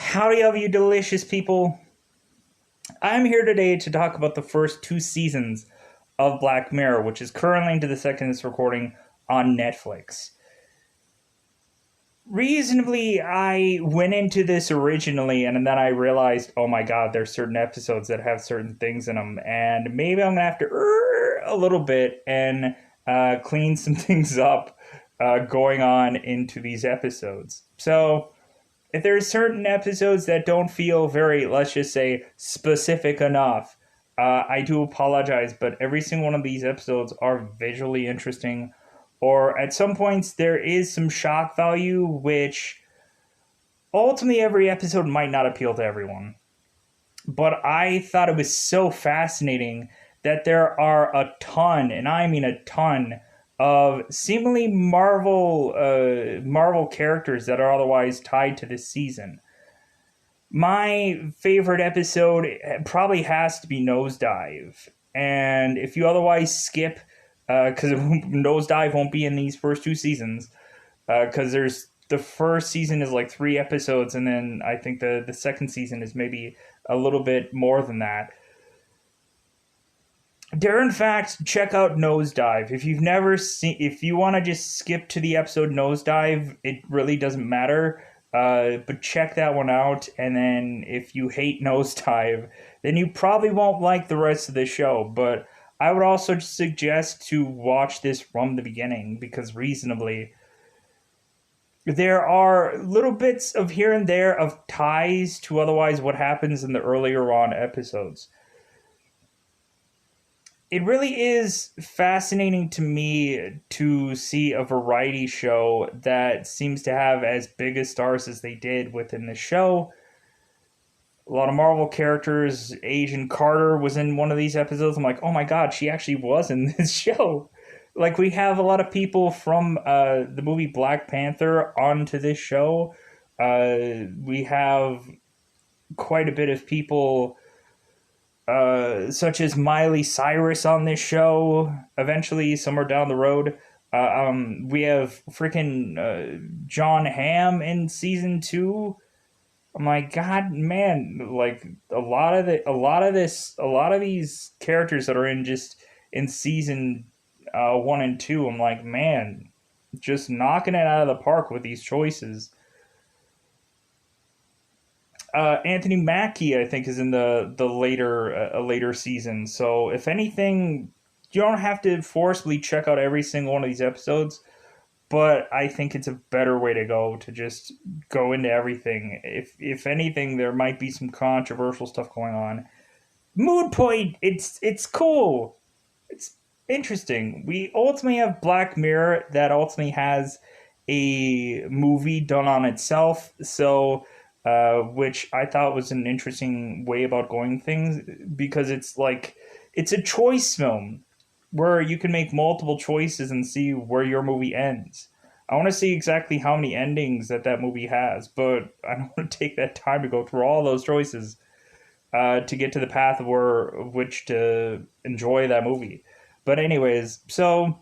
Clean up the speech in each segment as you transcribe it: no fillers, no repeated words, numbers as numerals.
Howdy of you delicious people. I'm here today to talk about the first two seasons of Black Mirror, which is currently into the second it's recording on Netflix. Reasonably, I went into this originally and then I realized, oh my god, there's certain episodes that have certain things in them, and maybe I'm gonna have to a little bit and clean some things up going on into these episodes. So, if there's certain episodes that don't feel very, let's just say, specific enough, I do apologize, but every single one of these episodes are visually interesting, or at some points there is some shock value, which ultimately every episode might not appeal to everyone. But I thought it was so fascinating that there are a ton, and I mean a ton, of seemingly Marvel characters that are otherwise tied to this season. My favorite episode probably has to be Nosedive, and if you otherwise skip, because Nosedive won't be in these first two seasons, because there's the first season is like 3 episodes, and then I think the second season is maybe a little bit more than that. Dare in fact check out Nosedive. If you've never seen, if you want to just skip to the episode Nosedive, it really doesn't matter. But check that one out, and then if you hate Nosedive, then you probably won't like the rest of the show. But I would also suggest to watch this from the beginning, because reasonably, there are little bits of here and there of ties to otherwise what happens in the earlier on episodes. It really is fascinating to me to see a variety show that seems to have as big a stars as they did within the show. A lot of Marvel characters. Agent Carter was in one of these episodes. I'm like, oh my god, she actually was in this show. Like, we have a lot of people from the movie Black Panther onto this show. We have quite a bit of people such as Miley Cyrus on this show. Eventually, somewhere down the road, we have freaking John Hamm in season 2. I'm like, God, man, like a lot of these characters that are in just in season 1 and 2. I'm like, man, just knocking it out of the park with these choices. Anthony Mackie, I think, is in the later later season. So if anything, you don't have to forcibly check out every single one of these episodes. But I think it's a better way to go, to just go into everything. If anything, there might be some controversial stuff going on. Mood Point, it's cool. It's interesting. We ultimately have Black Mirror that ultimately has a movie done on itself. So which I thought was an interesting way about going things, because it's like it's a choice film where you can make multiple choices and see where your movie ends. I want to see exactly how many endings that movie has, but I don't want to take that time to go through all those choices to get to the path of where which to enjoy that movie. But anyways, so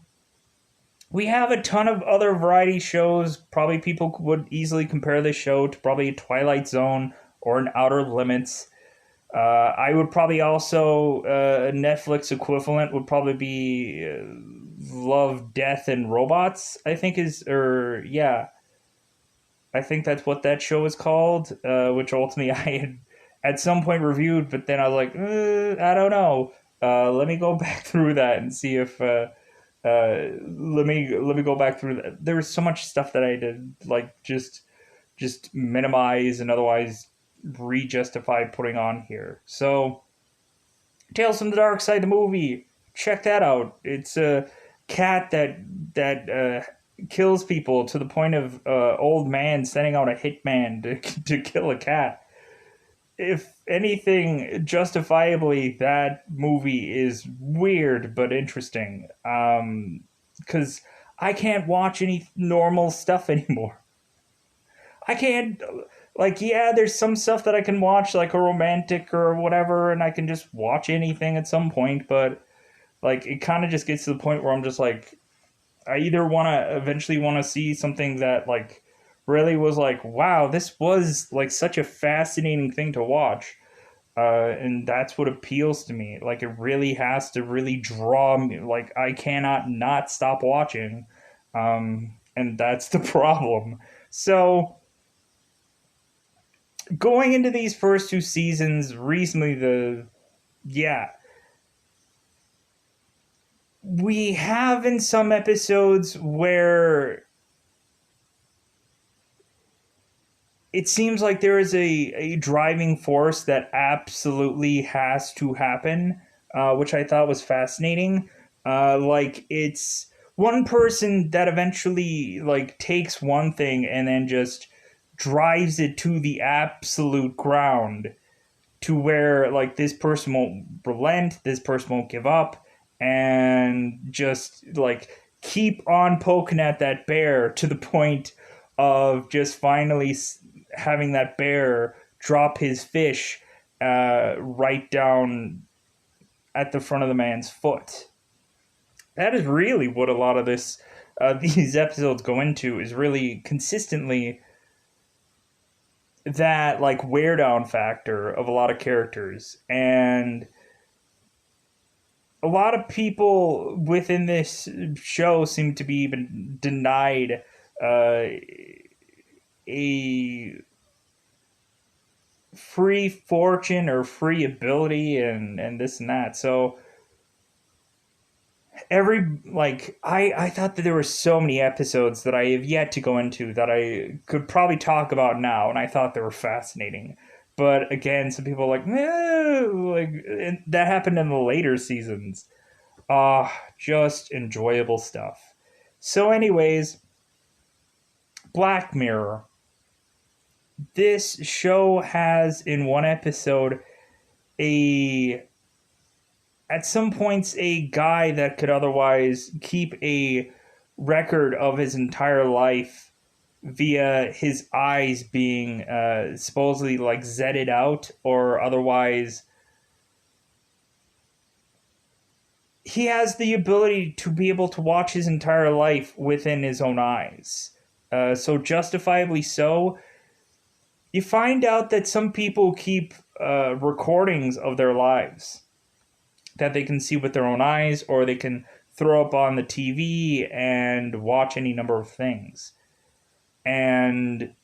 we have a ton of other variety shows. Probably people would easily compare this show to probably Twilight Zone or an Outer Limits. I would probably also Netflix equivalent would probably be Love, Death, and Robots. I think is, or yeah, I think that's what that show is called. Which ultimately I had at some point reviewed, but then I was like, I don't know. Let me go back through that and see if. Let me go back through that. There was so much stuff that I did like just minimize and otherwise re-justify putting on here. So, Tales from the Dark Side, the movie, check that out. It's a cat that kills people to the point of old man sending out a hitman to kill a cat. If anything, justifiably, that movie is weird but interesting. Because I can't watch any normal stuff anymore. I can't, like, yeah, there's some stuff that I can watch, like a romantic or whatever, and I can just watch anything at some point, but like it kind of just gets to the point where I'm just like, I either want to eventually want to see something that like really was like, wow, this was like such a fascinating thing to watch. And that's what appeals to me. Like, it really has to really draw me. Like, I cannot not stop watching. And that's the problem. So, going into these first two seasons, recently, yeah, we have in some episodes where it seems like there is a driving force that absolutely has to happen, which I thought was fascinating. Like, it's one person that eventually like takes one thing and then just drives it to the absolute ground, to where like this person won't relent, this person won't give up, and just like keep on poking at that bear to the point of just finally having that bear drop his fish right down at the front of the man's foot. That is really what a lot of this these episodes go into, is really consistently that like wear down factor of a lot of characters. And a lot of people within this show seem to be even denied uh, a free fortune or free ability, and this and that. So every like I thought that there were so many episodes that I have yet to go into that I could probably talk about now, and I thought they were fascinating. But again, some people are like, like, and that happened in the later seasons. Just enjoyable stuff. So, anyways, Black Mirror. This show has in one episode a at some points a guy that could otherwise keep a record of his entire life via his eyes being supposedly like zetted out, or otherwise he has the ability to be able to watch his entire life within his own eyes. So justifiably so. You find out that some people keep recordings of their lives that they can see with their own eyes, or they can throw up on the TV and watch any number of things. And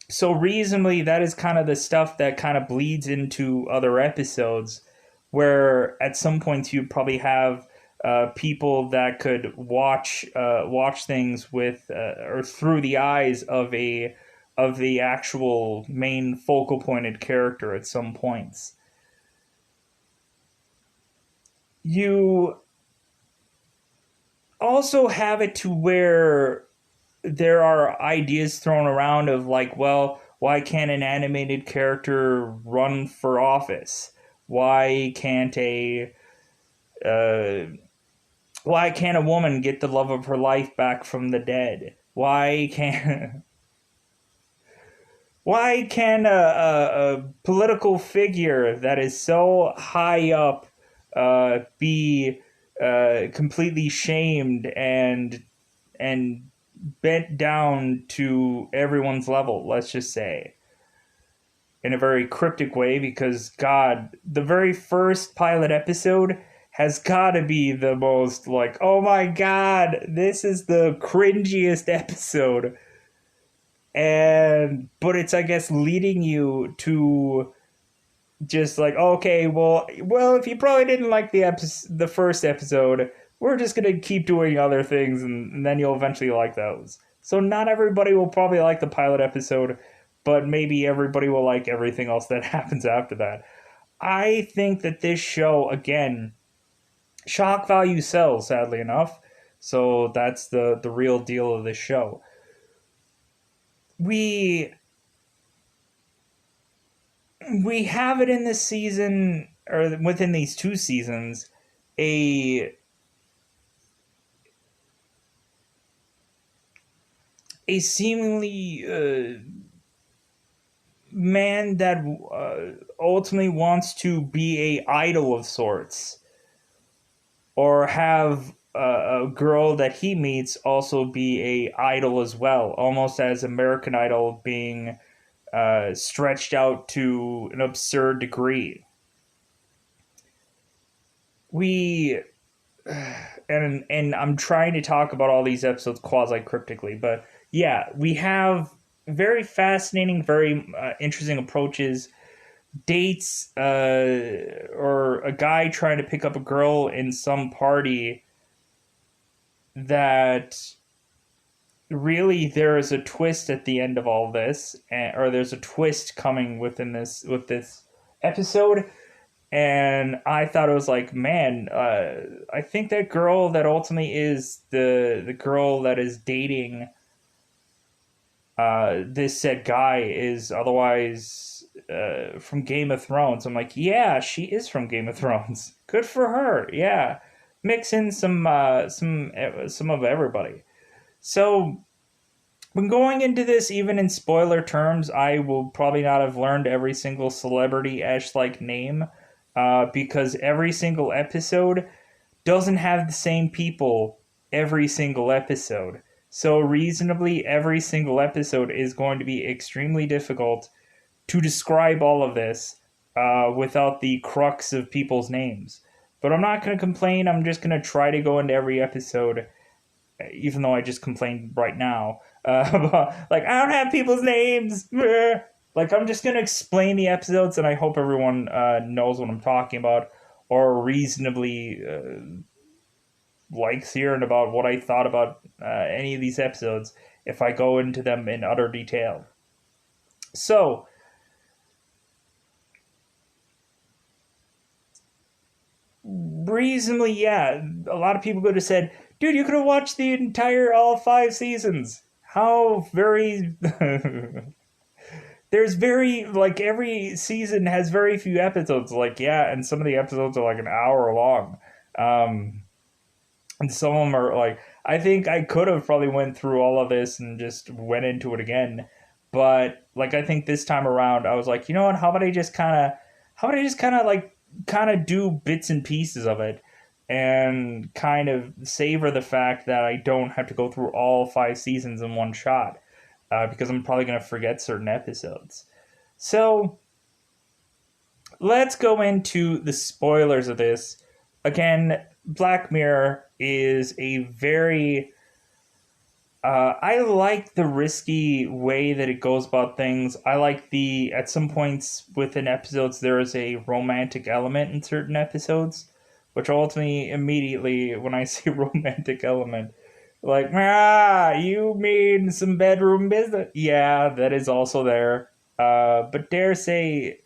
so, reasonably, that is kind of the stuff that kind of bleeds into other episodes, where at some points you probably have people that could watch things with or through the eyes of the actual main focal pointed character at some points. You also have it to where there are ideas thrown around of like, well, why can't an animated character run for office? Why can't a uh, why can't a woman get the love of her life back from the dead? Why can't why can a political figure that is so high up be completely shamed and bent down to everyone's level, let's just say, in a very cryptic way, because God, the very first pilot episode has got to be the most like, oh my God, this is the cringiest episode. And, but it's, I guess, leading you to just like, okay, well, if you probably didn't like the first episode, we're just gonna keep doing other things, and then you'll eventually like those. So not everybody will probably like the pilot episode, but maybe everybody will like everything else that happens after that. I think that this show, again, shock value sells, sadly enough. So that's the real deal of this show. We we have it in this season, or within these two seasons, a a seemingly man that ultimately wants to be a idol of sorts, or have a girl that he meets also be a idol as well, almost as American Idol being stretched out to an absurd degree. We and I'm trying to talk about all these episodes quasi cryptically, but yeah, we have very fascinating, very interesting approaches. Dates, or a guy trying to pick up a girl in some party that really there is a twist at the end of all this, or there's a twist coming within this with this episode. And I thought it was like, man, I think that girl that ultimately is the girl that is dating this said guy is otherwise from Game of Thrones. I'm like, yeah, she is from Game of Thrones. Good for her. Yeah, mix in some of everybody. So when going into this, even in spoiler terms, I will probably not have learned every single celebrity like name, because every single episode doesn't have the same people every single episode. So, reasonably, every single episode is going to be extremely difficult to describe all of this without the crux of people's names. But I'm not going to complain. I'm just going to try to go into every episode, even though I just complained right now. Like, I don't have people's names. Like, I'm just going to explain the episodes, and I hope everyone knows what I'm talking about, or reasonably likes hearing about what I thought about any of these episodes if I go into them in utter detail. So, reasonably, yeah, a lot of people could have said, dude, you could have watched the entire all 5 seasons. How very. There's very, like, every season has very few episodes. Like, yeah, and some of the episodes are like an hour long. Um, and some of them are like, I think I could have probably went through all of this and just went into it again, but like I think this time around I was like, you know what, how about I just kind of do bits and pieces of it and kind of savor the fact that I don't have to go through all 5 seasons in one shot, because I'm probably going to forget certain episodes. So let's go into the spoilers of this. Again, Black Mirror is a very I like the risky way that it goes about things. I like at some points within episodes there is a romantic element in certain episodes, which ultimately immediately when I see romantic element, like, you mean some bedroom business? Yeah, that is also there. But dare say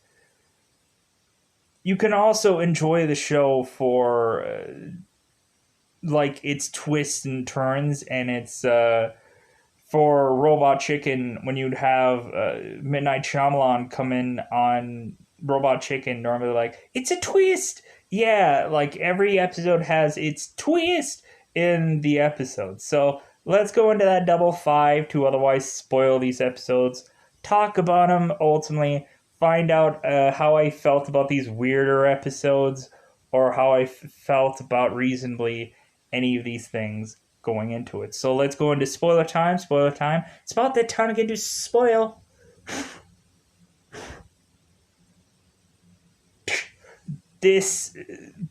you can also enjoy the show for like its twists and turns, and its for Robot Chicken when you'd have Midnight Shyamalan come in on Robot Chicken, normally like, it's a twist. Yeah, like every episode has its twist in the episode. So let's go into that double five to otherwise spoil these episodes, talk about them, ultimately find out how I felt about these weirder episodes, or how I felt about reasonably any of these things going into it. So let's go into spoiler time. Spoiler time. It's about that time again to spoil this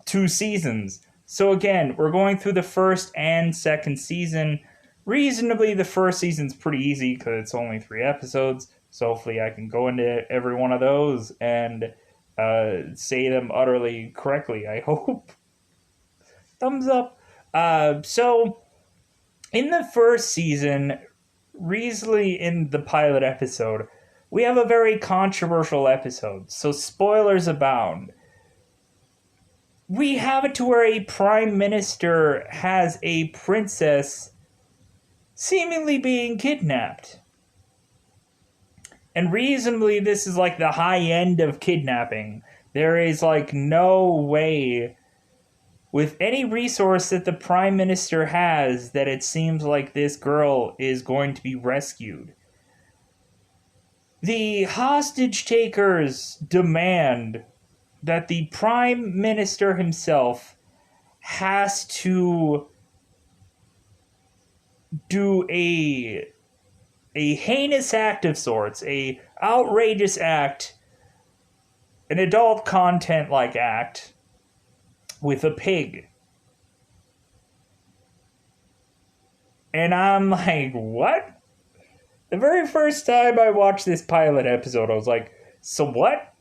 2 seasons. So again, we're going through the first and second season. Reasonably, the first season's pretty easy because it's only 3 episodes. So hopefully, I can go into every one of those and say them utterly correctly. I hope. Thumbs up. So in the first season, recently in the pilot episode, we have a very controversial episode, so spoilers abound. We have it to where a prime minister has a princess seemingly being kidnapped. And reasonably, this is like the high end of kidnapping. There is like no way with any resource that the prime minister has that it seems like this girl is going to be rescued. The hostage takers demand that the prime minister himself has to do a heinous act of sorts, a outrageous act, an adult content like act with a pig. And I'm like, what? The very first time I watched this pilot episode, I was like, so what?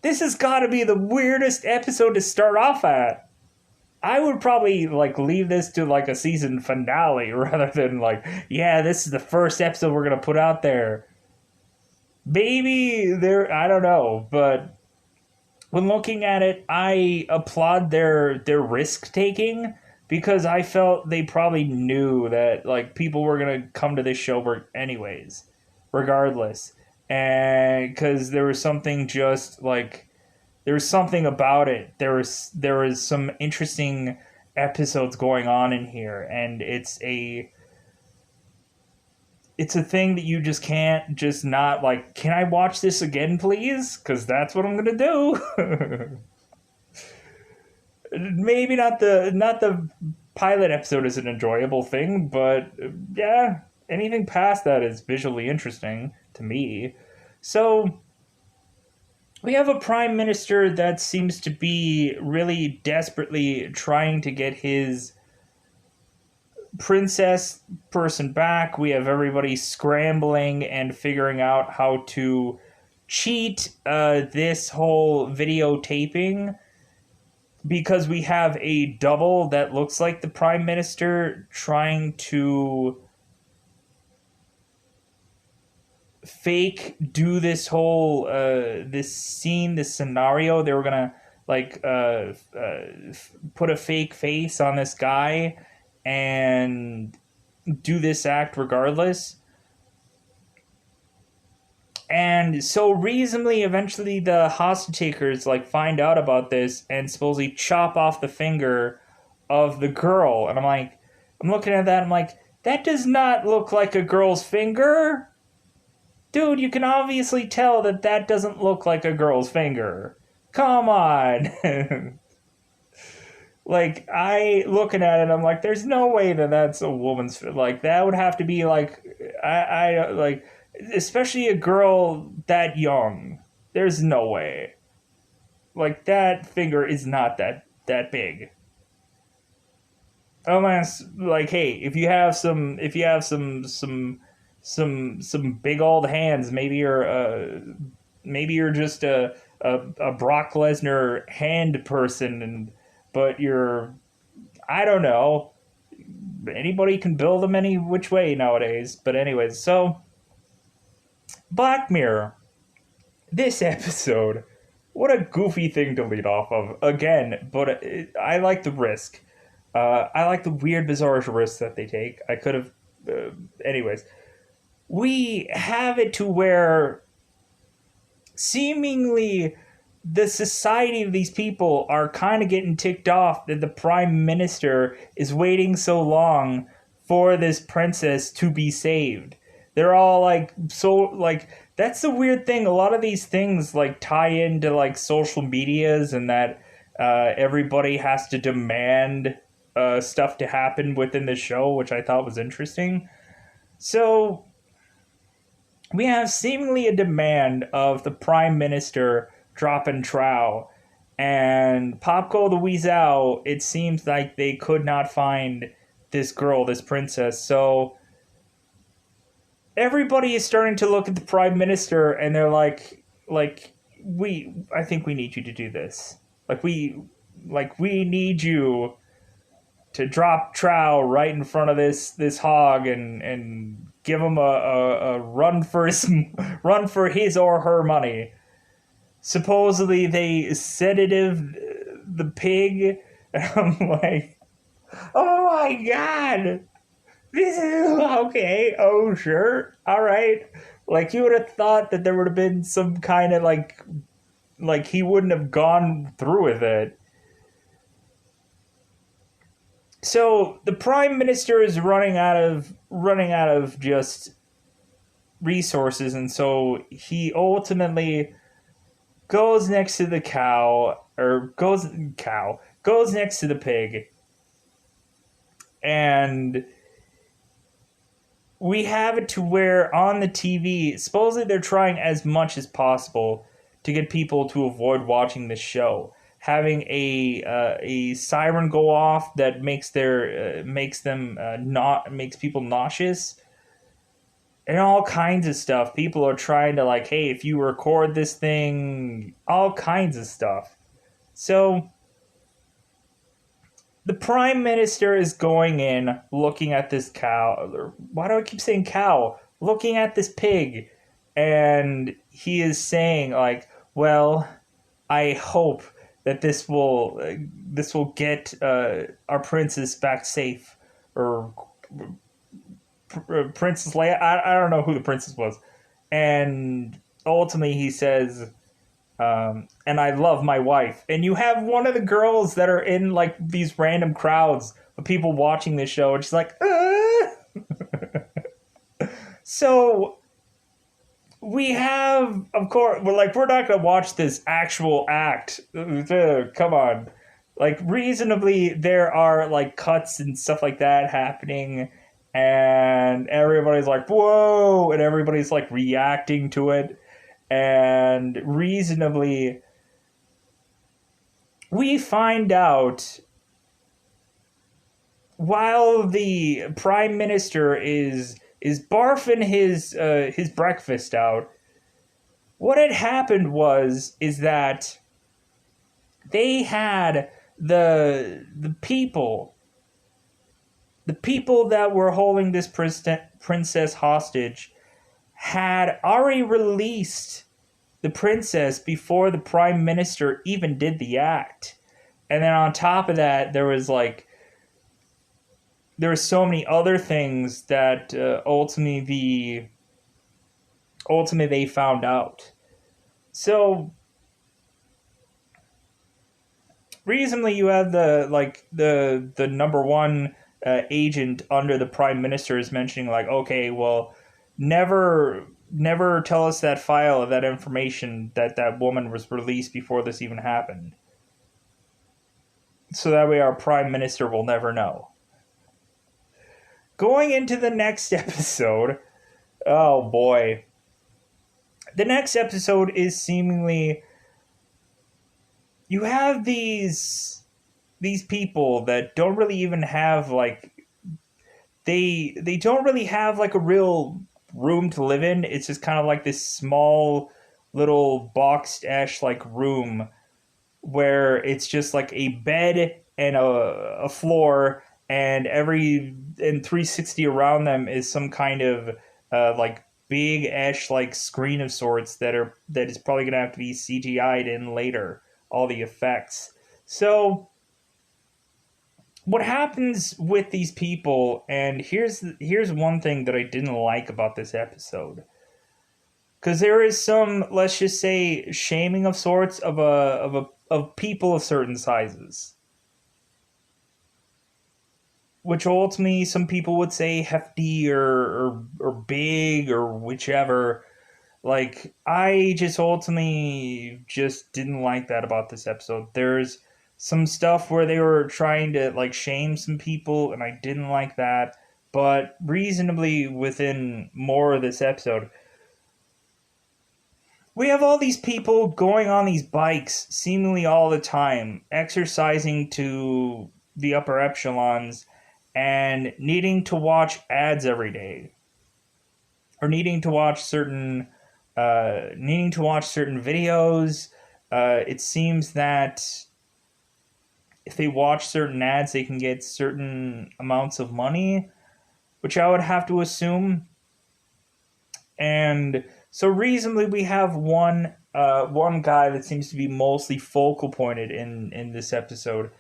This has got to be the weirdest episode to start off at. I would probably like leave this to like a season finale rather than like, yeah, this is the first episode we're gonna put out there. Maybe there, I don't know, but when looking at it, I applaud their risk taking because I felt they probably knew that like people were gonna come to this show anyways, regardless, and because there was something just like there was something about it. There was some interesting episodes going on in here, and it's a thing that you just can't just not like. Can I watch this again, please? Because that's what I'm gonna do. Maybe not the pilot episode is an enjoyable thing, but yeah, anything past that is visually interesting to me. So we have a prime minister that seems to be really desperately trying to get his princess person back. We have everybody scrambling and figuring out how to cheat this whole videotaping because we have a double that looks like the prime minister trying to fake do this whole this scene, this scenario. They were gonna like put a fake face on this guy and do this act regardless. And so reasonably, eventually the hostage takers like find out about this and supposedly chop off the finger of the girl. And I'm looking at that. I'm like, that does not look like a girl's finger. Dude, you can obviously tell that that doesn't look like a girl's finger. Come on. Like, I looking at it, I'm like, there's no way that that's a woman's like that would have to be like I like especially a girl that young. There's no way. Like that finger is not that big. Unless like hey, if you have some big old hands, maybe you're just a Brock Lesnar hand person and but you're I don't know. Anybody can build them any which way nowadays. But anyways, so Black Mirror. This episode. What a goofy thing to lead off of again, but I like the risk. I like the weird, bizarre risks that they take. I could have, anyways. We have it to where seemingly the society of these people are kind of getting ticked off that the prime minister is waiting so long for this princess to be saved. They're all like so like that's the weird thing. A lot of these things like tie into like social medias and that everybody has to demand stuff to happen within the show, which I thought was interesting. So we have seemingly a demand of the prime minister dropping trow. And Popko the Weasel, it seems like they could not find this girl, this princess. So everybody is starting to look at the prime minister and they're I think we need you to do this. We need you to drop trow right in front of this hog and give him a run for his or her money. Supposedly they sedative the pig. And I'm like, oh my god, this is okay. Oh sure, all right. Like you would have thought that there would have been some kind of like he wouldn't have gone through with it. So the prime minister is running out of just resources, and so he ultimately goes next to the cow, or goes next to the pig, And we have it to where on the TV, supposedly they're trying as much as possible to get people to avoid watching this show. Having a siren go off that makes people nauseous, and all kinds of stuff. People are trying to, like, hey, if you record this thing, all kinds of stuff. So the prime minister is going in, looking at this cow. Or why do I keep saying cow? Looking at this pig, and he is saying, like, well, I hope that this will get our princess back safe, or Princess Leia. I don't know who the princess was, and ultimately he says, and I love my wife. And you have one of the girls that are in like these random crowds of people watching this show, and she's like, So we have, of course, we're not gonna watch this actual act. Come on, like reasonably, there are like cuts and stuff like that happening, and everybody's like, whoa, and everybody's like reacting to it, and reasonably we find out while the prime minister is barfing his breakfast out. What had happened is that they had the people that were holding this princess hostage had already released the princess before the prime minister even did the act. And then on top of that, there were so many other things that ultimately they found out. So reasonably, you have the number one agent under the prime minister is mentioning, like, okay, well, never tell us that file of that information that woman was released before this even happened, so that way our prime minister will never know. Going into the next episode, oh boy. The next episode is seemingly, you have these people that don't really even have like they don't really have like a real room to live in. It's just kind of like this small little boxed ash like room where it's just like a bed and a floor, and 360 around them is some kind of like big ash like screen of sorts that is probably gonna have to be CGI'd in later, all the effects. So what happens with these people, and here's one thing that I didn't like about this episode, because there is some, let's just say, shaming of sorts of people of certain sizes, which ultimately some people would say hefty or big or whichever. Like, I just ultimately just didn't like that about this episode. There's some stuff where they were trying to like shame some people, and I didn't like that. But reasonably within more of this episode, we have all these people going on these bikes seemingly all the time, exercising to the upper echelons, and needing to watch ads every day, or needing to watch certain videos. It seems that if they watch certain ads, they can get certain amounts of money, which I would have to assume. And so reasonably, we have one guy that seems to be mostly focal pointed in this episode.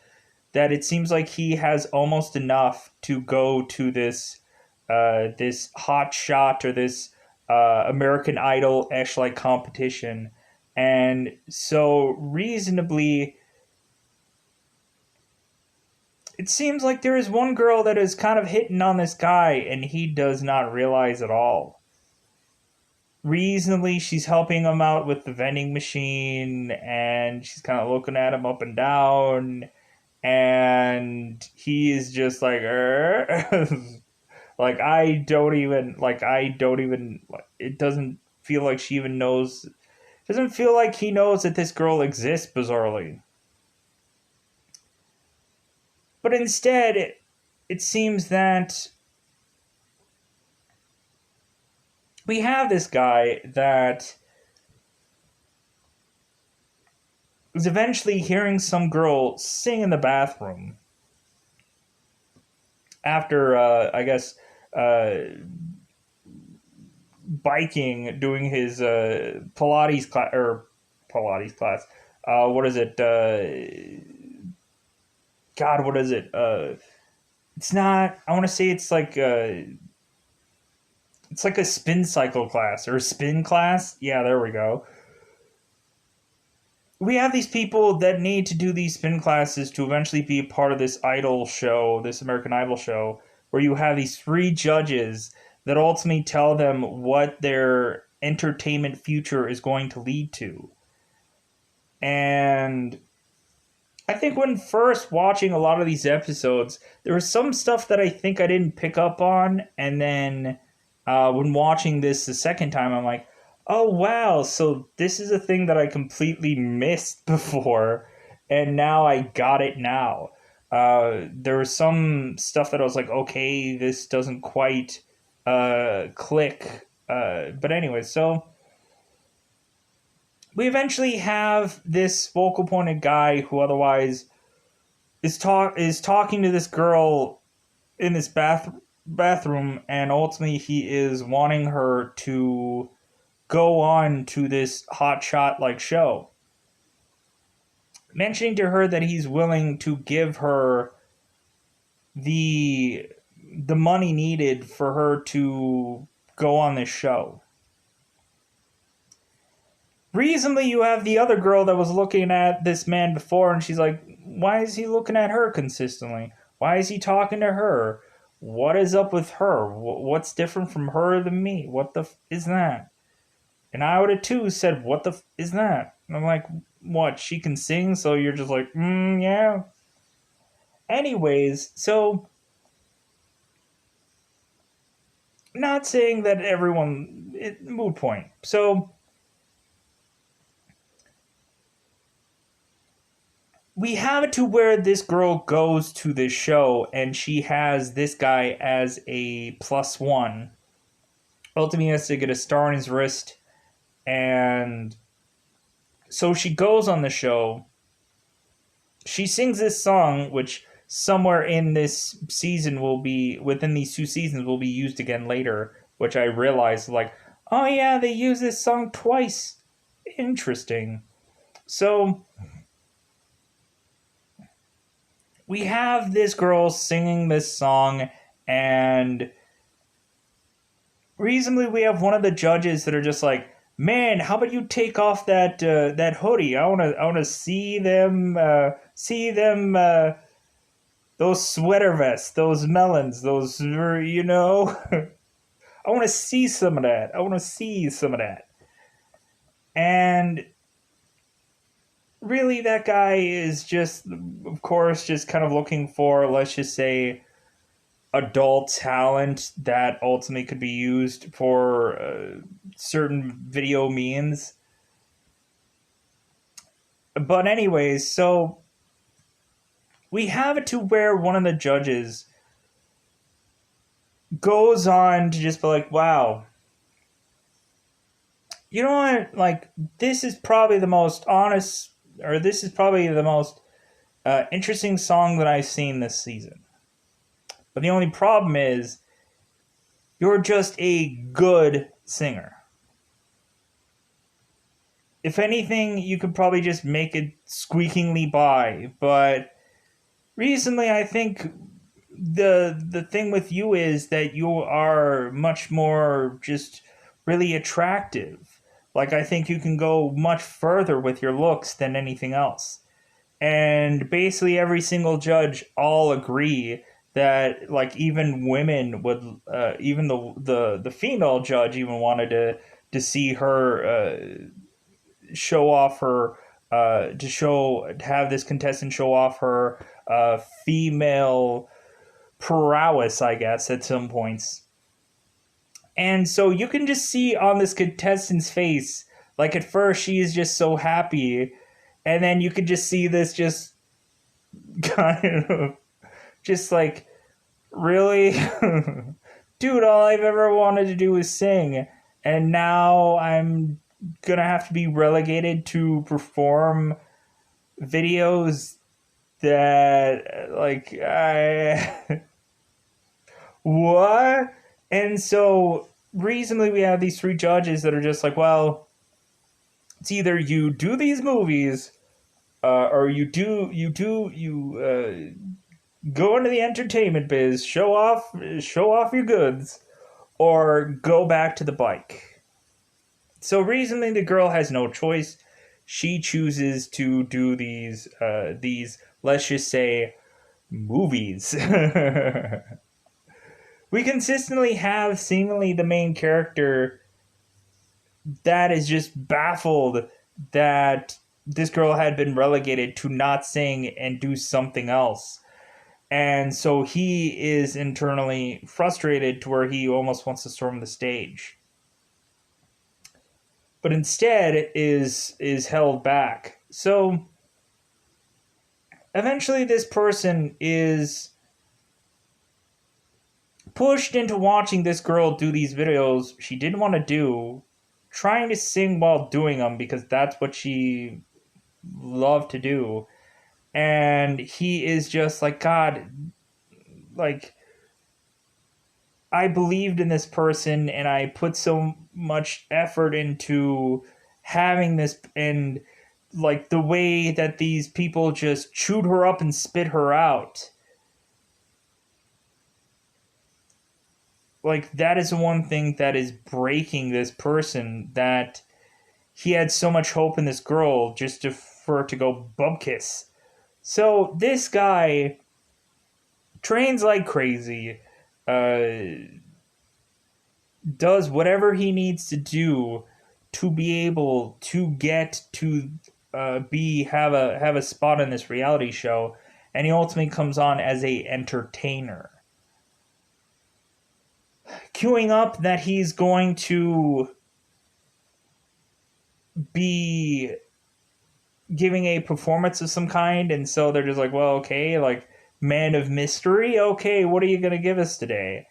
That it seems like he has almost enough to go to this hot shot, or this American Idol-ish like competition. And so reasonably, it seems like there is one girl that is kind of hitting on this guy, and he does not realize at all. Reasonably, she's helping him out with the vending machine, and she's kind of looking at him up and down, and he is just like, like I don't even like. It doesn't feel like she even knows. Doesn't feel like he knows that this girl exists. Bizarrely, but instead, it seems that we have this guy that is eventually hearing some girl sing in the bathroom after, I guess, biking, doing his Pilates class or Pilates class. What is it? God, what is it? It's not. I want to say it's like a spin cycle class or a spin class. Yeah, there we go. We have these people that need to do these spin classes to eventually be a part of this idol show, this American Idol show, where you have these three judges that ultimately tell them what their entertainment future is going to lead to. And I think when first watching a lot of these episodes, there was some stuff that I think I didn't pick up on, and then when watching this the second time, I'm like, oh wow, so this is a thing that I completely missed before, and now I got it now. There was some stuff that I was like, okay, this doesn't quite click. But anyway, so we eventually have this focal pointed guy who otherwise is talking to this girl in this bathroom, and ultimately he is wanting her to go on to this hot shot like show, mentioning to her that he's willing to give her the money needed for her to go on this show. Recently, you have the other girl that was looking at this man before, and she's like, why is he looking at her consistently? Why is he talking to her? What is up with her? What's different from her than me? What the is that? And I would have too said, what the is that? And I'm like, what? She can sing, so you're just like, yeah. Anyways, so not saying that everyone, mood point. So we have it to where this girl goes to this show and she has this guy as a plus one. Ultimately, he has to get a star on his wrist, and so she goes on the show. She sings this song, which somewhere in this season will be within these two seasons will be used again later. Which I realized, like, oh yeah, they use this song twice. Interesting. So we have this girl singing this song, and reasonably we have one of the judges that are just like, man, how about you take off that hoodie? I wanna see them those sweater vests, those melons, those I want to see some of that. I want to see some of that. And really, that guy is just, of course, just kind of looking for, let's just say, adult talent that ultimately could be used for certain video means. But, anyways, so we have it to where one of the judges goes on to just be like, wow, you know what? Like, this is probably the most honest, or this is probably the most interesting song that I've seen this season. But the only problem is, you're just a good singer. If anything, you could probably just make it squeakingly by. But recently, I think the thing with you is that you are much more just really attractive. Like, I think you can go much further with your looks than anything else. And basically every single judge all agree that, like, even women would even the female judge even wanted to see her show off her have this contestant show off her female prowess, I guess, at some points. And so you can just see on this contestant's face, like at first she is just so happy, and then you could just see this just kind of just like, really? Dude, all I've ever wanted to do is sing, and now I'm gonna have to be relegated to perform videos that, like, I. What? And so, recently we have these three judges that are just like, well, it's either you do these movies, or you go into the entertainment biz, show off your goods, or go back to the bike. So recently, the girl has no choice. She chooses to do these, let's just say, movies. We consistently have seemingly the main character that is just baffled that this girl had been relegated to not sing and do something else. And so he is internally frustrated to where he almost wants to storm the stage. But instead is held back. So eventually this person is pushed into watching this girl do these videos she didn't want to do, trying to sing while doing them because that's what she loved to do. And he is just like, God, like, I believed in this person and I put so much effort into having this, and like the way that these people just chewed her up and spit her out. Like, that is the one thing that is breaking this person, that he had so much hope in this girl just for her to go bum kiss. So this guy trains like crazy, does whatever he needs to do to be able to get to have a spot in this reality show, and he ultimately comes on as a entertainer, queuing up that he's going to be giving a performance of some kind. And so they're just like, well, okay, like, man of mystery, okay, what are you gonna give us today?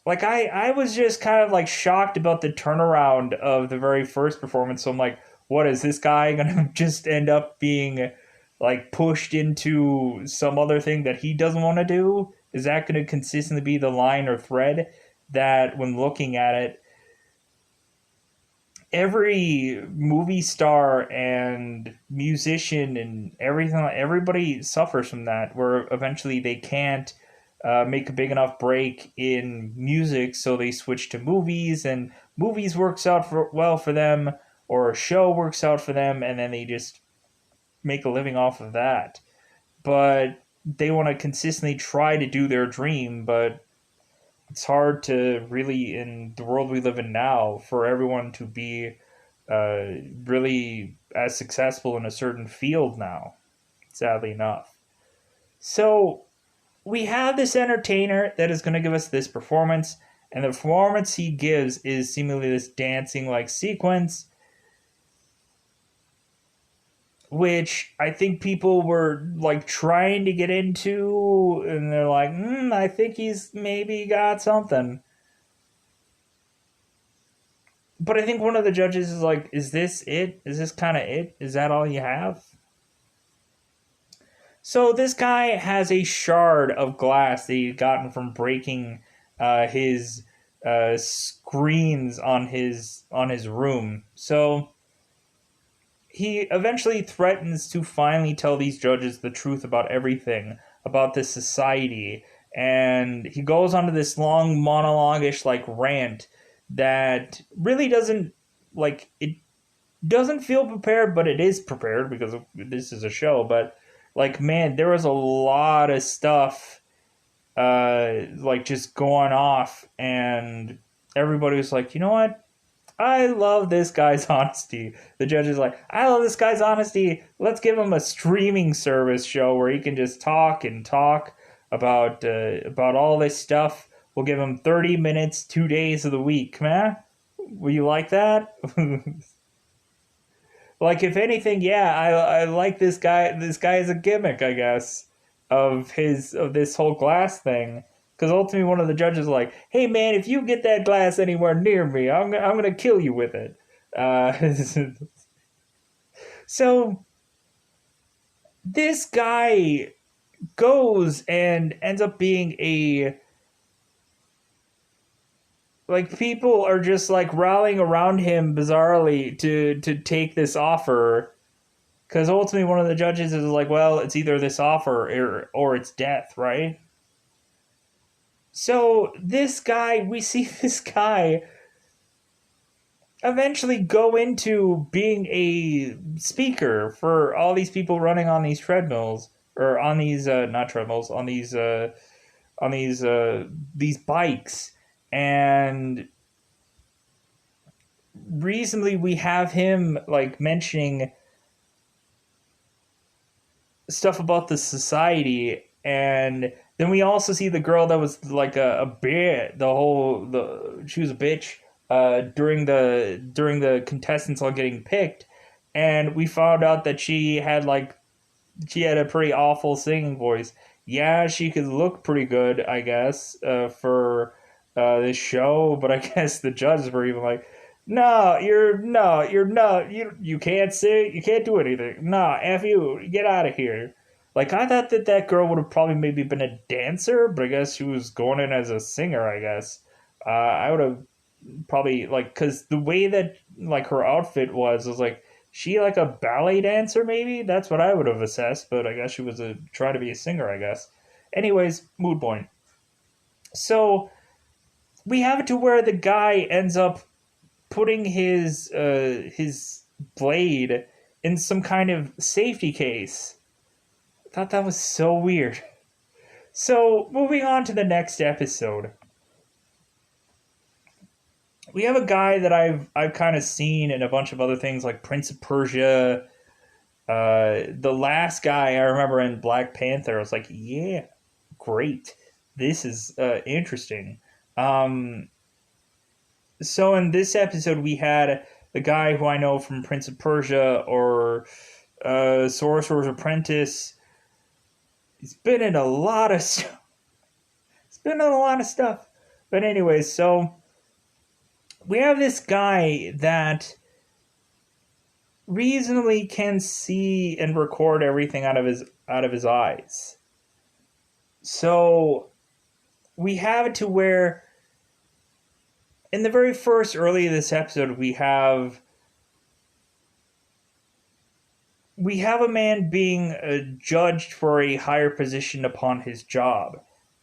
Like, I was just kind of like shocked about the turnaround of the very first performance. So I'm like, what is this guy gonna just end up being like pushed into some other thing that he doesn't want to do? Is that going to consistently be the line or thread that, when looking at it, every movie star and musician and everybody suffers from that, where eventually they can't make a big enough break in music, so they switch to movies, and movies works out well for them, or a show works out for them, and then they just make a living off of that. But they want to consistently try to do their dream, but it's hard to really, in the world we live in now, for everyone to be really as successful in a certain field now, sadly enough. So we have this entertainer that is going to give us this performance, and the performance he gives is seemingly this dancing like sequence, which I think people were like trying to get into, and they're like, I think he's maybe got something. But I think one of the judges is like, is this it? Is this kind of it? Is that all you have? So this guy has a shard of glass that he'd gotten from breaking his screens on his room. So he eventually threatens to finally tell these judges the truth about everything, about this society. And he goes onto this long monologue-ish like rant that really doesn't, like, it doesn't feel prepared, but it is prepared because this is a show. But like, man, there was a lot of stuff like just going off, and everybody was like, you know what? I love this guy's honesty. The judge is like, I love this guy's honesty. Let's give him a streaming service show where he can just talk and talk about all this stuff. We'll give him 30 minutes, 2 days of the week, man. Will you like that? Like, if anything, yeah, I like this guy. This guy is a gimmick, I guess, of this whole glass thing. Because ultimately, one of the judges is like, "Hey, man, if you get that glass anywhere near me, I'm gonna kill you with it." Uh, so this guy goes and ends up being a like people are just like rallying around him bizarrely to take this offer because ultimately one of the judges is like, well, it's either this offer or it's death, right? So this guy, we see this guy eventually go into being a speaker for all these people running on these treadmills or on these not treadmills on these bikes, and reasonably we have him like mentioning stuff about the society, and then we also see the girl that was like a bit the she was a bitch during the contestants all getting picked, and we found out that she had a pretty awful singing voice. Yeah, she could look pretty good, I guess, for this show, but I guess the judges were even like, no, you're not, you can't sing, you can't do anything. No, f you, get out of here. Like I thought that that girl would have probably maybe been a dancer, but I guess she was going in as a singer. I guess I would have probably like because the way that like her outfit was like she like a ballet dancer maybe that's what I would have assessed, but I guess she was a trying to be a singer, I guess. Anyways, mood point. So we have it to where the guy ends up putting his blade in some kind of safety case. I thought that was so weird. So moving on to the next episode, we have a guy that I've kind of seen in a bunch of other things like Prince of Persia. The last guy I remember in Black Panther, I was like, yeah, great. This is interesting. Um, so in this episode, we had the guy who I know from Prince of Persia or Sorcerer's Apprentice. He's been in a lot of stuff. He's been in a lot of stuff. But anyways, so we have this guy that reasonably can see and record everything out of his eyes. So we have it to where in the very first early of this episode we have a man being judged for a higher position upon his job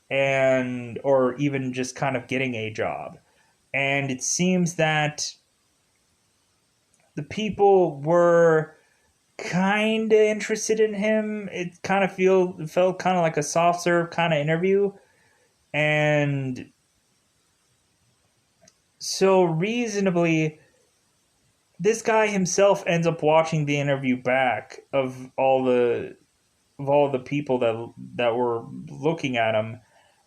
and or even just kind of getting a job, and it seems that the people were kind of interested in him. It kind of felt kind of like a soft serve kind of interview, and so reasonably this guy himself ends up watching the interview back of all the people that were looking at him,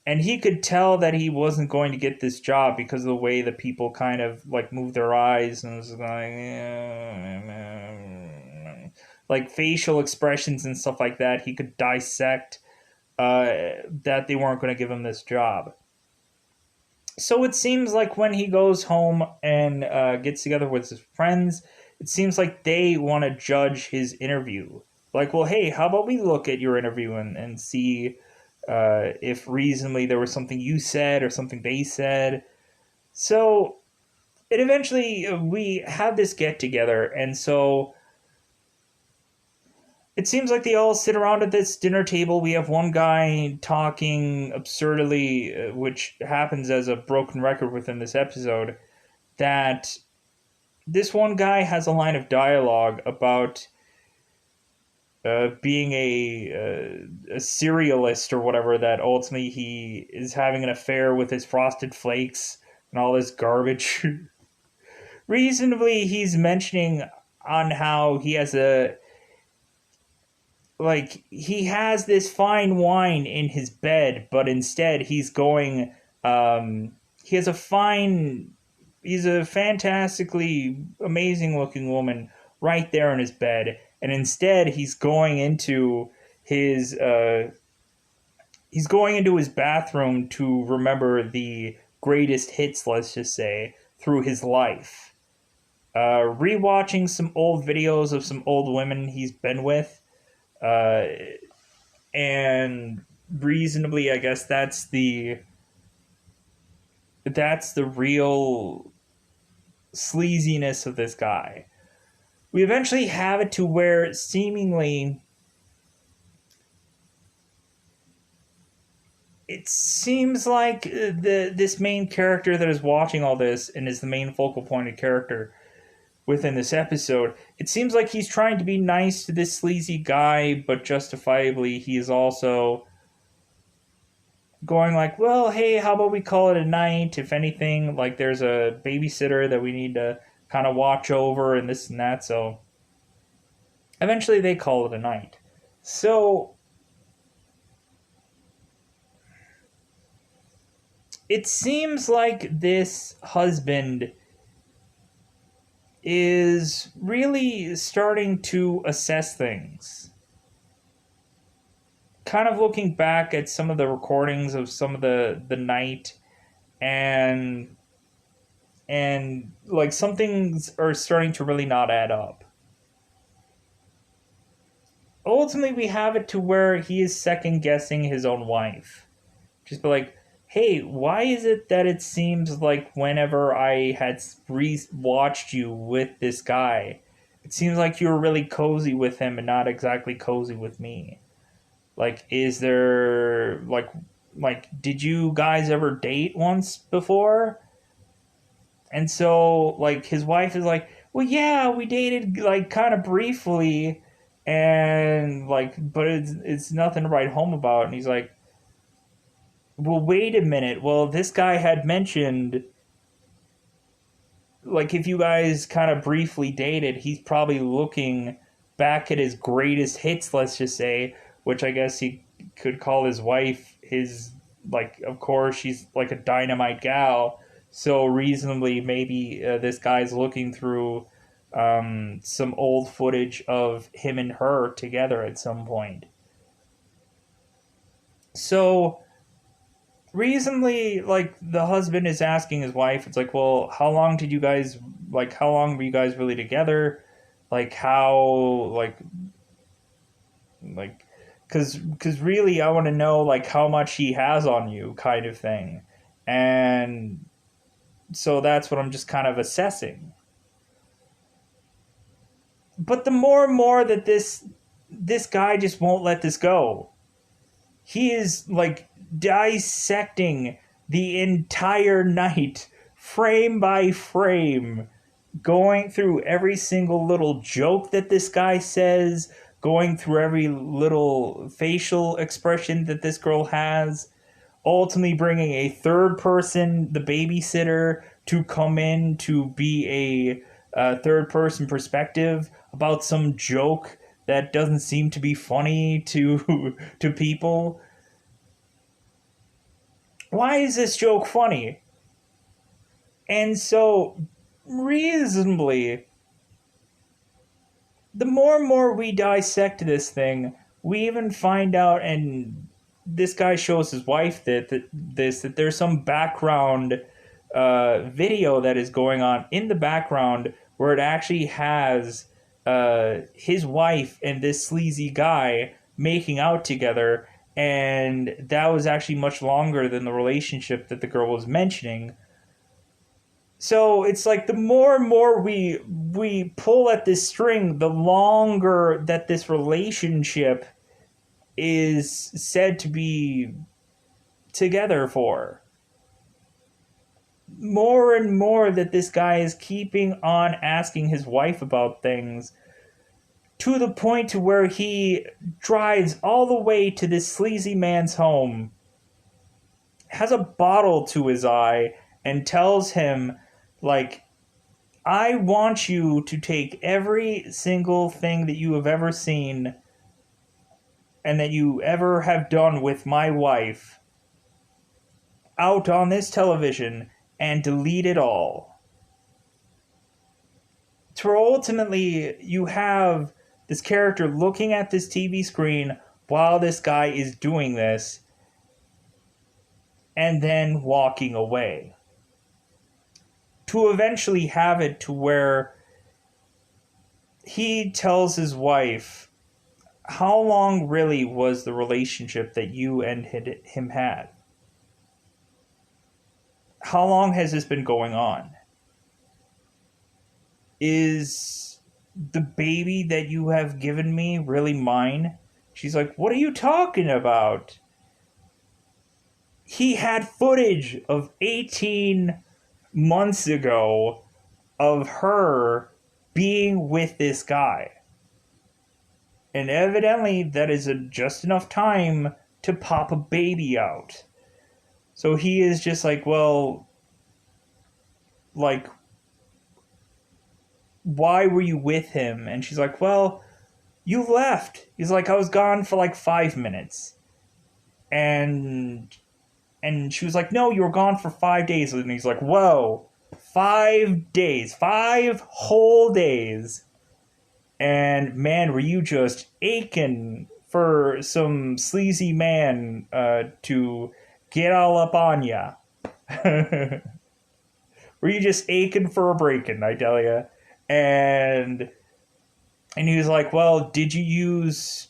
and he could tell that he wasn't going to get this job because of the way the people kind of like moved their eyes and was like like facial expressions and stuff like that. He could dissect that they weren't going to give him this job. So it seems like when he goes home and gets together with his friends, it seems like they want to judge his interview. Like, well, hey, how about we look at your interview and see if reasonably there was something you said or something they said. So it eventually we have this get together, and so it seems like they all sit around at this dinner table. We have one guy talking absurdly, which happens as a broken record within this episode, that this one guy has a line of dialogue about being a cerealist or whatever, that ultimately he is having an affair with his Frosted Flakes and all this garbage. reasonably he's mentioning on how he has he has this fine wine in his bed, but instead he's going he has a fine he's a fantastically amazing looking woman right there in his bed, and instead his he's going into his bathroom to remember the greatest hits, let's just say, through his life. Rewatching some old videos of some old women he's been with, uh, and reasonably, I guess that's the real sleaziness of this guy. We eventually have it to where seemingly it seems like this main character that is watching all this and is the main focal point of character within this episode, it seems like he's trying to be nice to this sleazy guy, but justifiably he is also going like, well, hey, how about we call it a night? If anything, like there's a babysitter that we need to kind of watch over and this and that. So eventually they call it a night. So it seems like this husband is really starting to assess things. Kind of looking back at some of the recordings of some of the night, and like some things are starting to really not add up. Ultimately, we have it to where he is second guessing his own wife. Just be like, hey, why is it that it seems like whenever I had watched you with this guy, it seems like you were really cozy with him and not exactly cozy with me? Like, is there did you guys ever date once before? And so like his wife is like, well, yeah, we dated like kind of briefly, and like, but it's nothing to write home about. And he's like, well, wait a minute. Well, this guy had mentioned, like, if you guys kind of briefly dated, he's probably looking back at his greatest hits, let's just say, which I guess he could call his wife his, like, of course, she's like a dynamite gal. So, reasonably, maybe this guy's looking through some old footage of him and her together at some point. So, recently, like the husband is asking his wife, it's like, well, how long were you guys really together? Like how like because really I want to know like how much he has on you, kind of thing. And so that's what I'm just kind of assessing. But the more and more that this guy just won't let this go, he is like dissecting the entire night, frame by frame, going through every single little joke that this guy says, going through every little facial expression that this girl has, ultimately bringing a third person, the babysitter, to come in to be a third person perspective about some joke that doesn't seem to be funny to to people. Why is this joke funny? And so, reasonably, the more and more we dissect this thing, we even find out, and this guy shows his wife that there's some background video that is going on in the background where it actually has his wife and this sleazy guy making out together, and that was actually much longer than the relationship that the girl was mentioning. So it's like the more and more we pull at this string, the longer that this relationship is said to be together for. More and more that this guy is keeping on asking his wife about things, to the point to where he drives all the way to this sleazy man's home, has a bottle to his eye, and tells him, like, I want you to take every single thing that you have ever seen and that you ever have done with my wife out on this television and delete it all. To ultimately, you have this character looking at this TV screen while this guy is doing this and then walking away. To eventually have it to where he tells his wife, how long really was the relationship that you and him had? How long has this been going on? Is the baby that you have given me really mine? She's like, what are you talking about? He had footage of 18 months ago of her being with this guy. And evidently, that is just enough time to pop a baby out. So he is just like, well, like, why were you with him? And she's like, well, you left. He's like, I was gone for like 5 minutes. And she was like, no, you were gone for 5 days. And he's like, whoa, 5 days, 5 whole days. And man, were you just aching for some sleazy man to get all up on ya. Were you just aching for a break-in, I tell ya. And he was like, well, did you use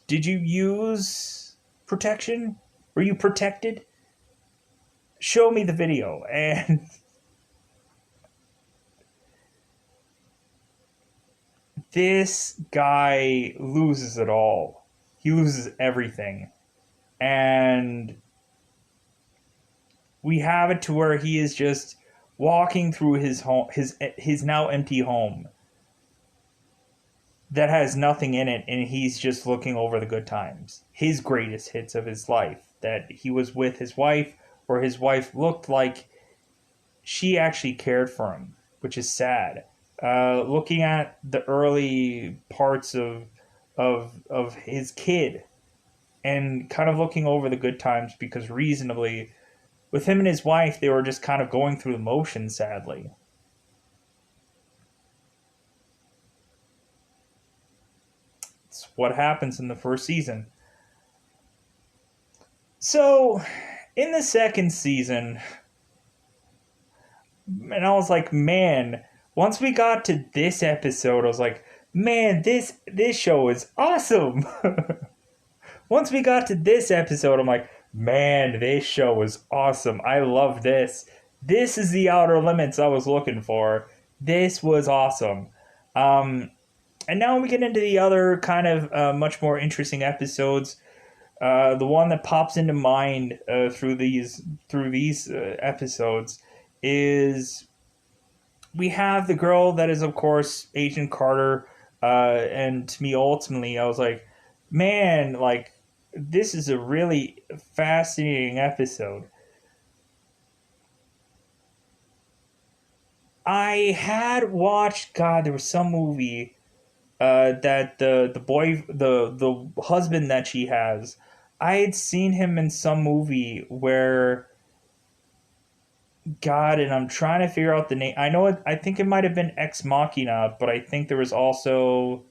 protection? Were you protected? Show me the video. And this guy loses it all. He loses everything. And we have it to where he is just walking through his home, his now empty home that has nothing in it, and he's just looking over the good times, his greatest hits of his life, that he was with his wife, or his wife looked like she actually cared for him, which is sad. Looking at the early parts of his kid, and kind of looking over the good times, because reasonably, with him and his wife, they were just kind of going through the motions, sadly. It's what happens in the first season. So, in the second season, and I was like, man, once we got to this episode, I was like, man, this show is awesome. Once we got to this episode, I'm like, man, this show is awesome. I love this. This is the outer limits I was looking for. This was awesome. And now we get into the other kind of much more interesting episodes. The one that pops into mind through these episodes is we have the girl that is, of course, Agent Carter. And to me, ultimately, I was like, man, like, this is a really fascinating episode. I had watched, God, there was some movie that the husband that she has, I had seen him in some movie where, God, and I'm trying to figure out the name. I know it. I think it might have been Ex Machina, but I think there was also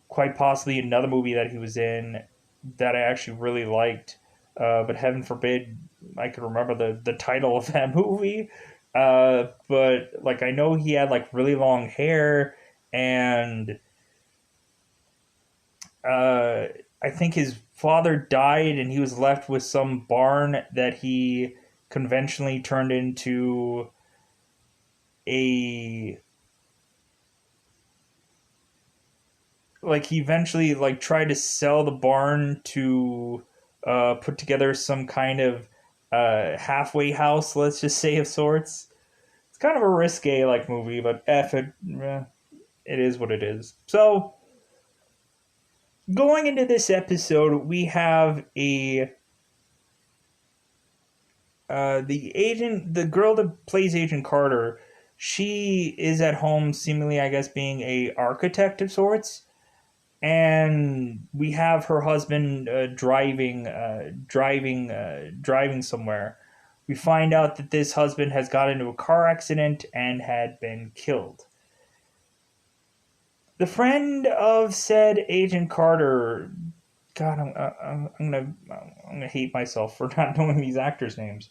quite possibly another movie that he was in that I actually really liked. But heaven forbid I could remember the title of that movie. But like, I know he had like really long hair, and I think his father died and he was left with some barn that he conventionally turned into a, like, he eventually like tried to sell the barn to put together some kind of halfway house, let's just say, of sorts. It's kind of a risque like movie, but it is what it is. So going into this episode, we have the girl that plays Agent Carter. She is at home, seemingly, I guess, being a architect of sorts, and we have her husband driving somewhere. We find out that this husband has got into a car accident and had been killed. The friend of said Agent Carter, God, I'm gonna hate myself for not knowing these actors' names.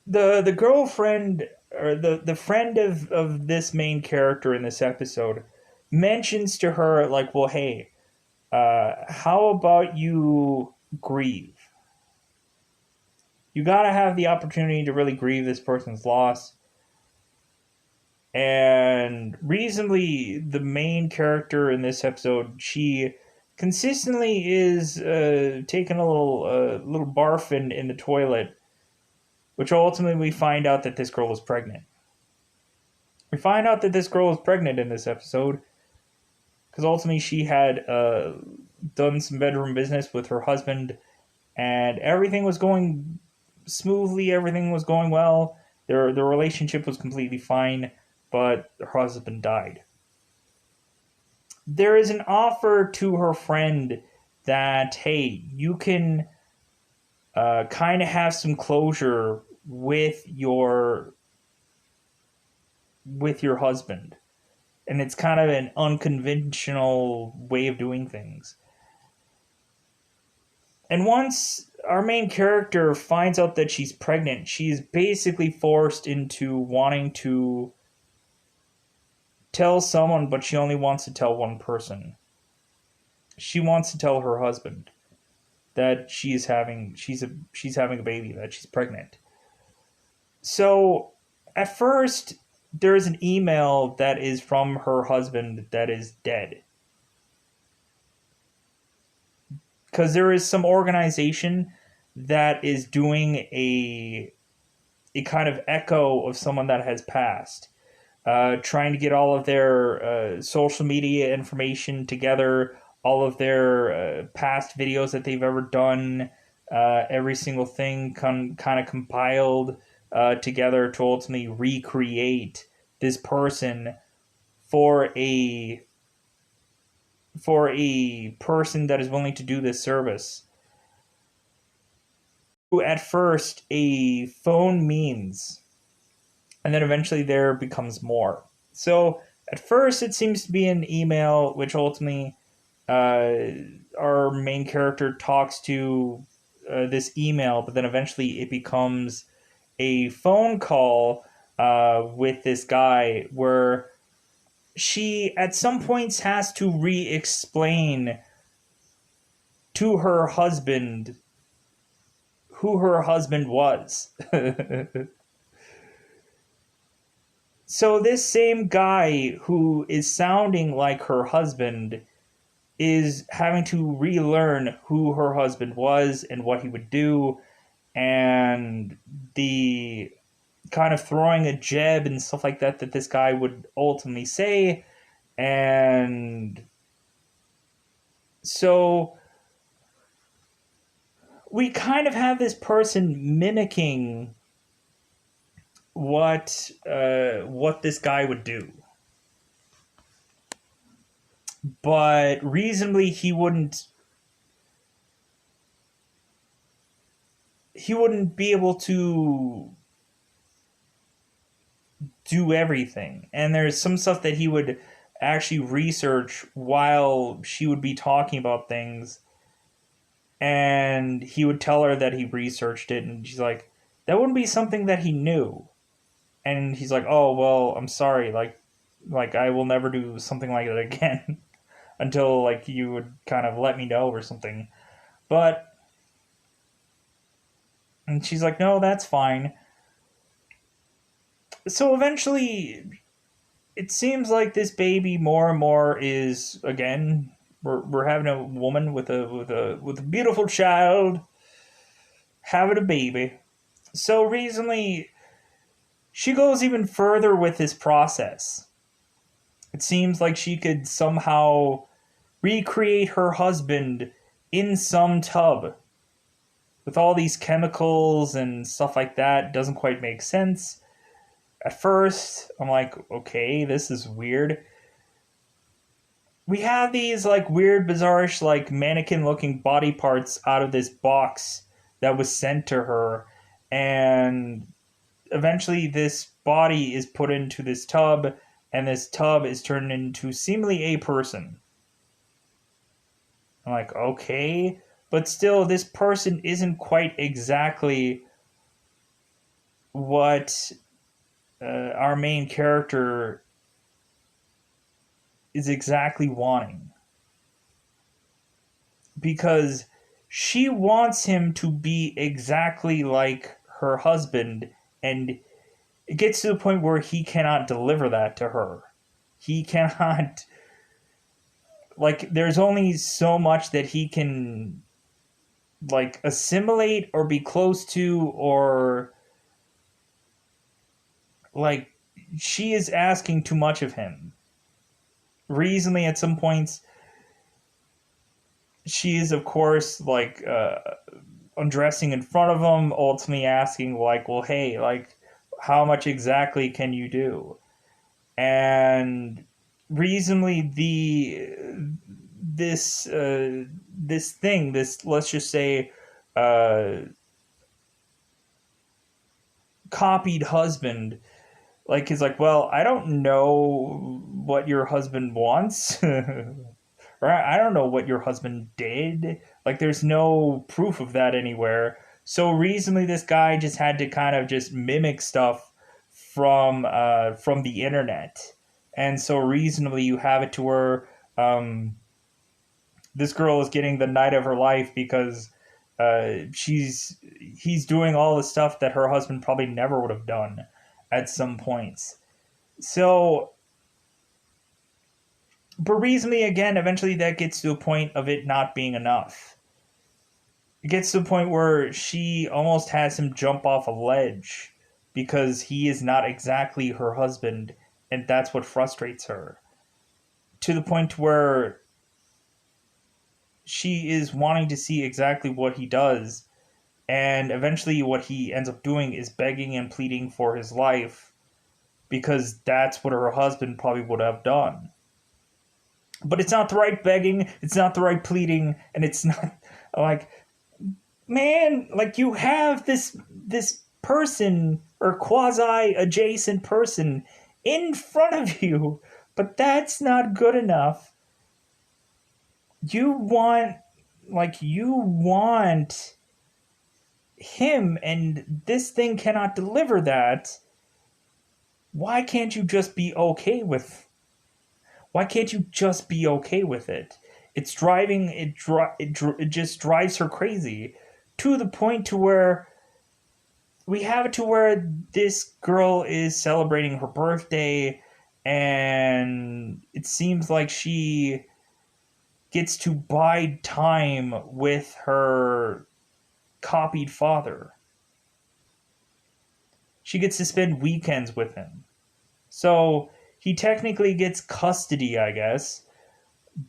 The girlfriend or the friend of this main character in this episode mentions to her like, well, hey, how about you grieve? You gotta have the opportunity to really grieve this person's loss. And reasonably, the main character in this episode, she consistently is taking a little barf in the toilet, which ultimately we find out that this girl is pregnant. We find out that this girl is pregnant in this episode because ultimately she had done some bedroom business with her husband, and everything was going smoothly. Everything was going well. Their relationship was completely fine, but her husband died. There is an offer to her friend that, hey, you can kind of have some closure with your husband, and it's kind of an unconventional way of doing things. And once our main character finds out that she's pregnant, she's basically forced into wanting to tell someone, but she only wants to tell one person. She wants to tell her husband that she's having a baby, that she's pregnant. So at first there is an email that is from her husband that is dead. Because there is some organization that is doing a kind of echo of someone that has passed, trying to get all of their social media information together, all of their past videos that they've ever done, every single thing kind of compiled together to ultimately recreate this person for a person that is willing to do this service. At first, a phone means, and then eventually there becomes more. So at first, it seems to be an email, which ultimately our main character talks to this email, but then eventually it becomes a phone call with this guy where she at some points has to re-explain to her husband who her husband was. So this same guy who is sounding like her husband is having to relearn who her husband was and what he would do, and the kind of throwing a jab and stuff like that that this guy would ultimately say. And so we kind of have this person mimicking what this guy would do, but reasonably he wouldn't be able to do everything. And there's some stuff that he would actually research while she would be talking about things, and he would tell her that he researched it, and she's like, that wouldn't be something that he knew. And he's like, oh well, I'm sorry, like I will never do something like that again until like you would kind of let me know or something. But and she's like, no, that's fine. So eventually it seems like this baby more and more is, again, we're having a woman with a beautiful child having a baby. So recently she goes even further with this process. It seems like she could somehow recreate her husband in some tub with all these chemicals and stuff like that. Doesn't quite make sense. At first, I'm like, okay, this is weird. We have these like weird, bizarre-ish, like mannequin-looking body parts out of this box that was sent to her, and eventually this body is put into this tub, and this tub is turned into seemingly a person. I'm like, okay, but still, this person isn't quite exactly what our main character is exactly wanting, because she wants him to be exactly like her husband, and it gets to the point where he cannot deliver that to her. He cannot, like, there's only so much that he can, like, assimilate or be close to, or, like, she is asking too much of him. Reasonably, at some points, she is, of course, like, undressing in front of him, ultimately asking, like, well, hey, like, how much exactly can you do? And reasonably, this thing, this, let's just say, uh, copied husband, like, is like, well, I don't know what your husband wants. Right? I don't know what your husband did. Like, there's no proof of that anywhere. So reasonably, this guy just had to kind of just mimic stuff from the internet, and so reasonably, you have it to where this girl is getting the night of her life because he's doing all the stuff that her husband probably never would have done at some points. So, but reasonably, again, eventually that gets to a point of it not being enough. It gets to a point where she almost has him jump off a ledge because he is not exactly her husband, and that's what frustrates her. To the point where she is wanting to see exactly what he does, and eventually what he ends up doing is begging and pleading for his life because that's what her husband probably would have done. But it's not the right begging, it's not the right pleading, and it's not like, man, like, you have this person or quasi adjacent person in front of you, but that's not good enough. You want, you want him, and this thing cannot deliver that. Why can't you just be okay with why can't you just be okay with it? It's driving it just drives her crazy, to the point to where we have it to where this girl is celebrating her birthday, and it seems like she gets to bide time with her copied father. She gets to spend weekends with him. So he technically gets custody, I guess,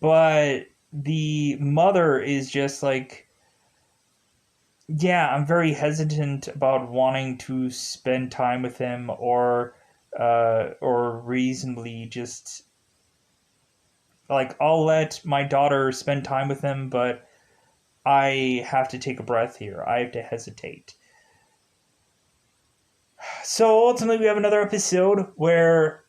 but the mother is just like, yeah, I'm very hesitant about wanting to spend time with him, or reasonably just, like, I'll let my daughter spend time with him, but I have to take a breath here. I have to hesitate. So ultimately, we have another episode where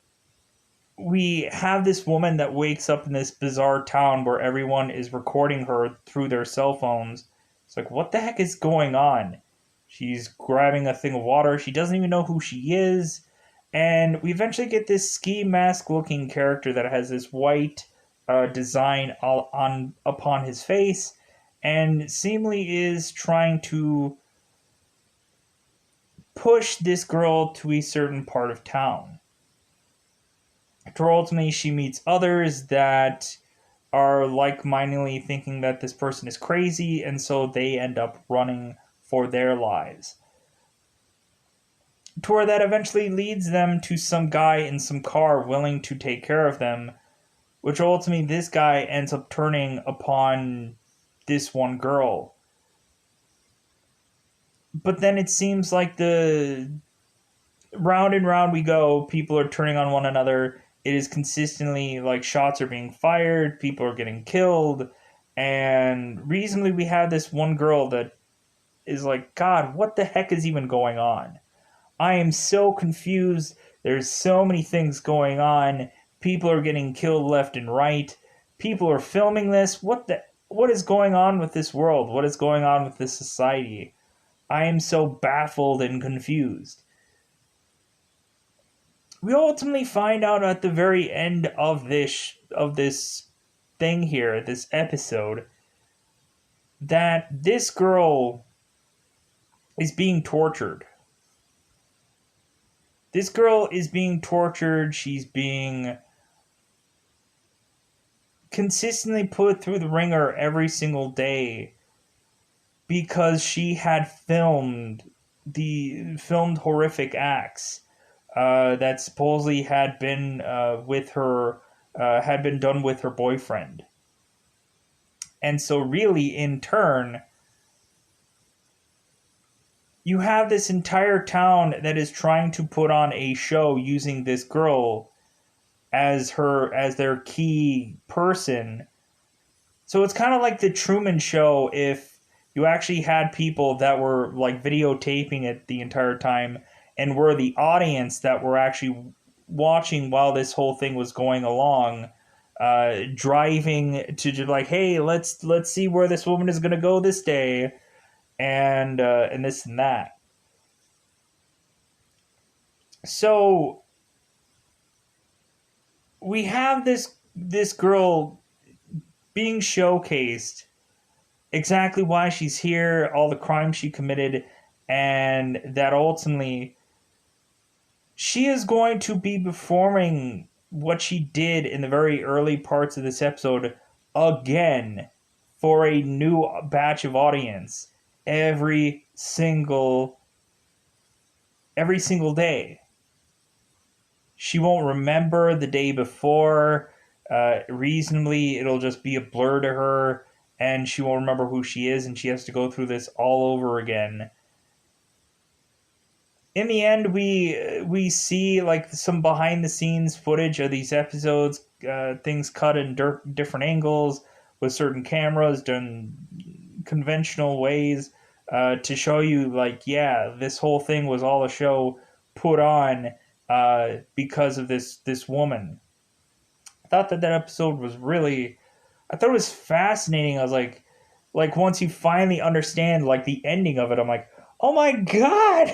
we have this woman that wakes up in this bizarre town where everyone is recording her through their cell phones. It's like, what the heck is going on? She's grabbing a thing of water. She doesn't even know who she is. And we eventually get this ski mask looking character that has this white design all on upon his face, and seemingly is trying to push this girl to a certain part of town. After ultimately she meets others that are like-mindedly thinking that this person is crazy, and so they end up running for their lives. To where that eventually leads them to some guy in some car willing to take care of them, which ultimately this guy ends up turning upon this one girl. But then it seems like round and round we go. People are turning on one another. It is consistently like shots are being fired, people are getting killed, and reasonably we have this one girl that is like, God, what the heck is even going on? I am so confused. There's so many things going on. People are getting killed left and right. People are filming this. What is going on with this world? What is going on with this society? I am so baffled and confused. We ultimately find out at the very end of this thing here, this episode, that this girl is being tortured. This girl is being tortured. She's being consistently put through the ringer every single day because she had filmed horrific acts that supposedly had been with her had been done with her boyfriend. And so really in turn you have this entire town that is trying to put on a show using this girl as their key person. So it's kind of like the Truman Show if you actually had people that were like videotaping it the entire time and were the audience that were actually watching while this whole thing was going along, driving to just like, hey, let's see where this woman is gonna go this day, and this and that. So we have this girl being showcased exactly why she's here, all the crimes she committed, and that ultimately she is going to be performing what she did in the very early parts of this episode again for a new batch of audience every single day. She won't remember the day before. Reasonably, it'll just be a blur to her, and she won't remember who she is, and she has to go through this all over again. In the end, we see like some behind the scenes footage of these episodes, things cut in different angles with certain cameras done conventional ways to show you like, yeah, this whole thing was all a show put on because of this woman. I thought that episode was really, I thought it was fascinating. I was like once you finally understand like the ending of it, I'm like, oh my god.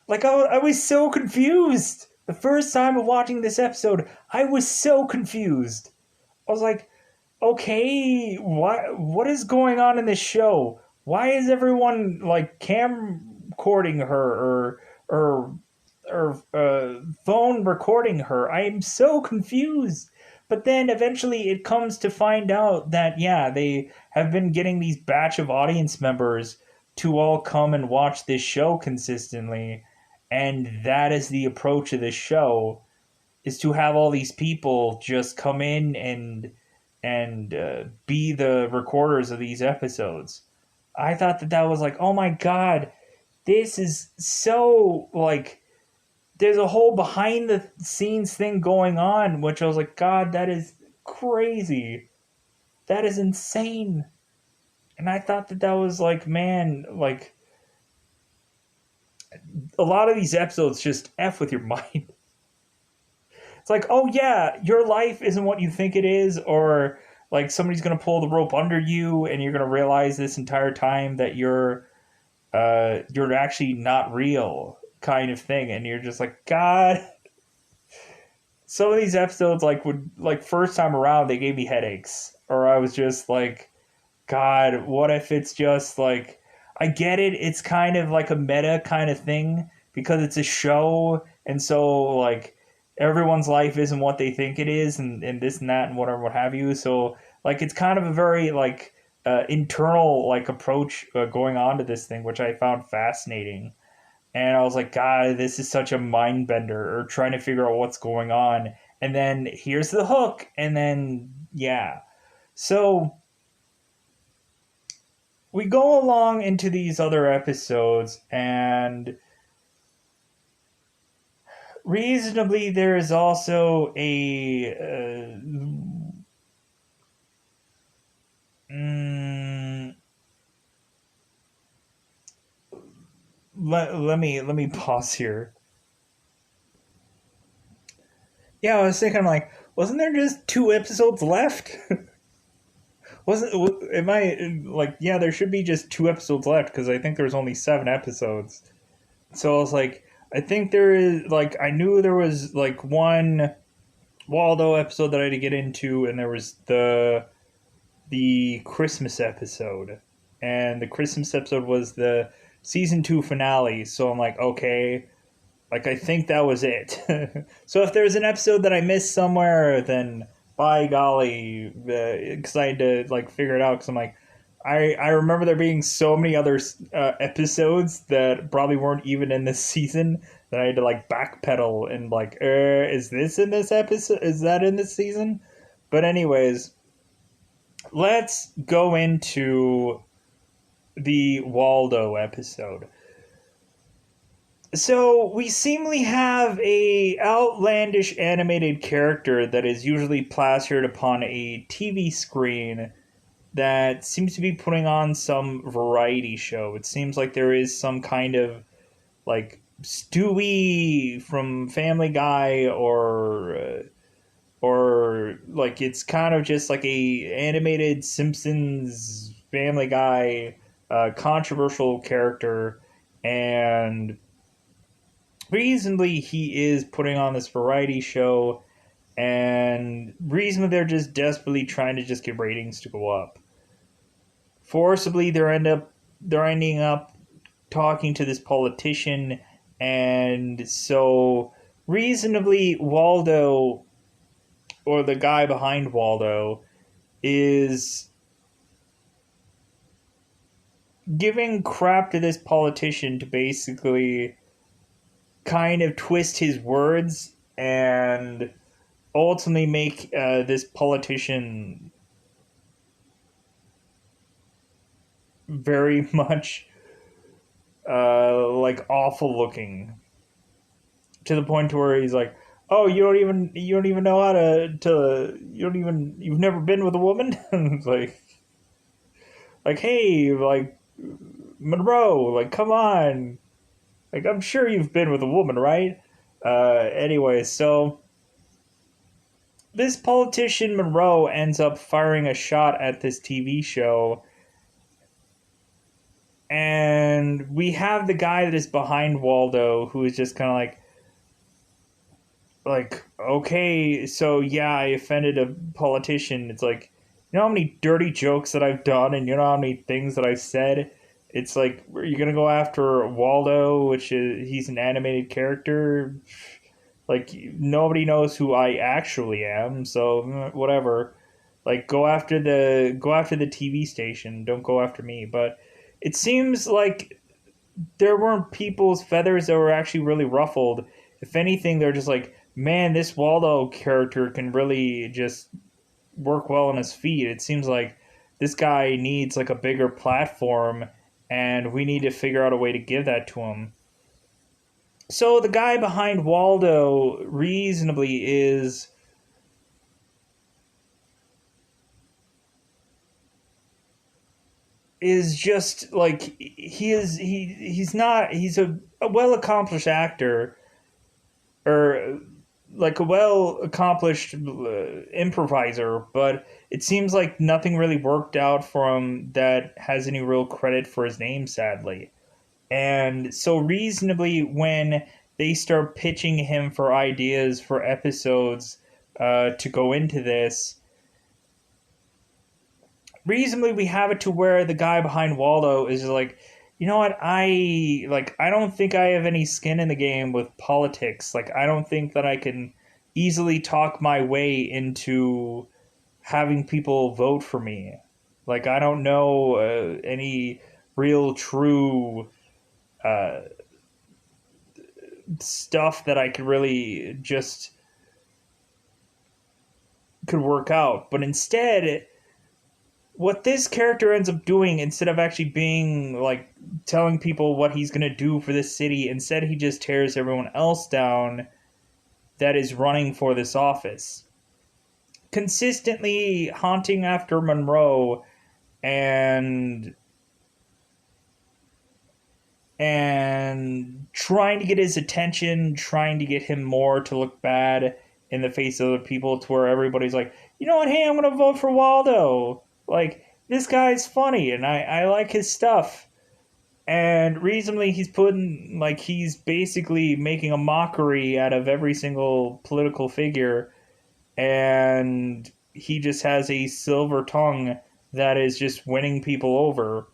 Like I was so confused. The first time of watching this episode, I was so confused. I was like, okay, what is going on in this show? Why is everyone like camcording her or phone recording her? I am so confused. But then eventually it comes to find out that yeah, they have been getting these batch of audience members to all come and watch this show consistently, and that is the approach of this show, is to have all these people just come in and be the recorders of these episodes. I thought that was like, oh my god, this is so like there's a whole behind the scenes thing going on, which I was like, God, that is crazy. That is insane. And I thought that was like, man, like a lot of these episodes just F with your mind. It's like, oh yeah, your life isn't what you think it is, or like somebody's gonna pull the rope under you, and you're gonna realize this entire time that you're actually not real, kind of thing, and you're just like, God. Some of these episodes, like would like first time around, they gave me headaches, or I was just like, God, what if it's just like, I get it, it's kind of like a meta kind of thing because it's a show, and so like everyone's life isn't what they think it is, and this and that and whatever, what have you. So like it's kind of a very like internal like approach going on to this thing, which I found fascinating. And I was like, God, this is such a mind bender, or trying to figure out what's going on. And then here's the hook, and then yeah. So we go along into these other episodes, and reasonably, there is also a mm, let me pause here. Yeah, I was thinking, I'm like, wasn't there just 2 episodes left? Am I like, yeah, there should be just 2 episodes left because I think there's only 7 episodes. So I was like, I think there is, like, I knew there was like one Waldo episode that I had to get into, and there was the Christmas episode, and the Christmas episode was the season 2 finale. So I'm like, okay, like I think that was it. So if there's an episode that I missed somewhere, then by golly, because I had to like figure it out. Because I'm like, I remember there being so many other episodes that probably weren't even in this season that I had to like backpedal and like, is this in this episode? Is that in this season? But anyways, let's go into the Waldo episode. So we seemingly have a outlandish animated character that is usually plastered upon a TV screen that seems to be putting on some variety show. It seems like there is some kind of like Stewie from Family Guy, or like it's kind of just like a animated Simpsons Family Guy controversial character, and reasonably he is putting on this variety show, and reasonably they're just desperately trying to just get ratings to go up. Forcibly they're ending up talking to this politician, and so reasonably Waldo, or the guy behind Waldo, is giving crap to this politician to basically kind of twist his words and ultimately make this politician very much like awful looking, to the point to where he's like, "Oh, you don't even know how to you've never been with a woman." It's like, hey, like Monroe, like come on, like I'm sure you've been with a woman, right? Anyway, so this politician Monroe ends up firing a shot at this TV show, and we have the guy that is behind Waldo, who is just kind of like, okay, so yeah, I offended a politician. It's like, you know how many dirty jokes that I've done, and you know how many things that I've said. It's like, are you gonna go after Waldo, which is he's an animated character? Like nobody knows who I actually am, so whatever. Like go after the TV station. Don't go after me. But it seems like there weren't people's feathers that were actually really ruffled. If anything, they're just like, man, this Waldo character can really just work well on his feet. It seems like this guy needs like a bigger platform, and we need to figure out a way to give that to him. So the guy behind Waldo reasonably is just like he's not, he's a well accomplished actor, or like a well accomplished improviser, but it seems like nothing really worked out for him that has any real credit for his name, sadly. And so reasonably, when they start pitching him for ideas for episodes to go into this, reasonably we have it to where the guy behind Waldo is like, you know what, I don't think I have any skin in the game with politics. Like I don't think that I can easily talk my way into having people vote for me. Like I don't know any real true uh, stuff that I could really just could work out. But instead, what this character ends up doing, instead of actually being like telling people what he's gonna do for this city, instead he just tears everyone else down that is running for this office, consistently haunting after Monroe and trying to get his attention, trying to get him more to look bad in the face of other people, to where everybody's like, you know what, hey, I'm gonna vote for Waldo. Like, this guy's funny and I like his stuff. And reasonably, he's basically making a mockery out of every single political figure, and he just has a silver tongue that is just winning people over.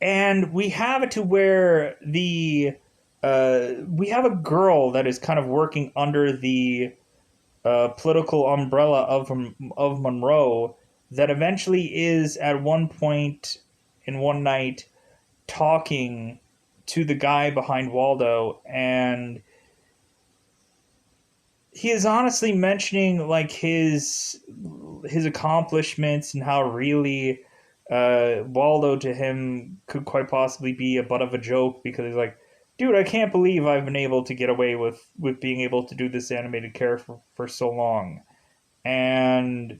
And we have it to where we have a girl that is kind of working under the political umbrella of Monroe, that eventually is at one point in one night talking to the guy behind Waldo, and he is honestly mentioning like his accomplishments and how really Waldo to him could quite possibly be a butt of a joke, because he's like, dude, I can't believe I've been able to get away with being able to do this animated character for so long. And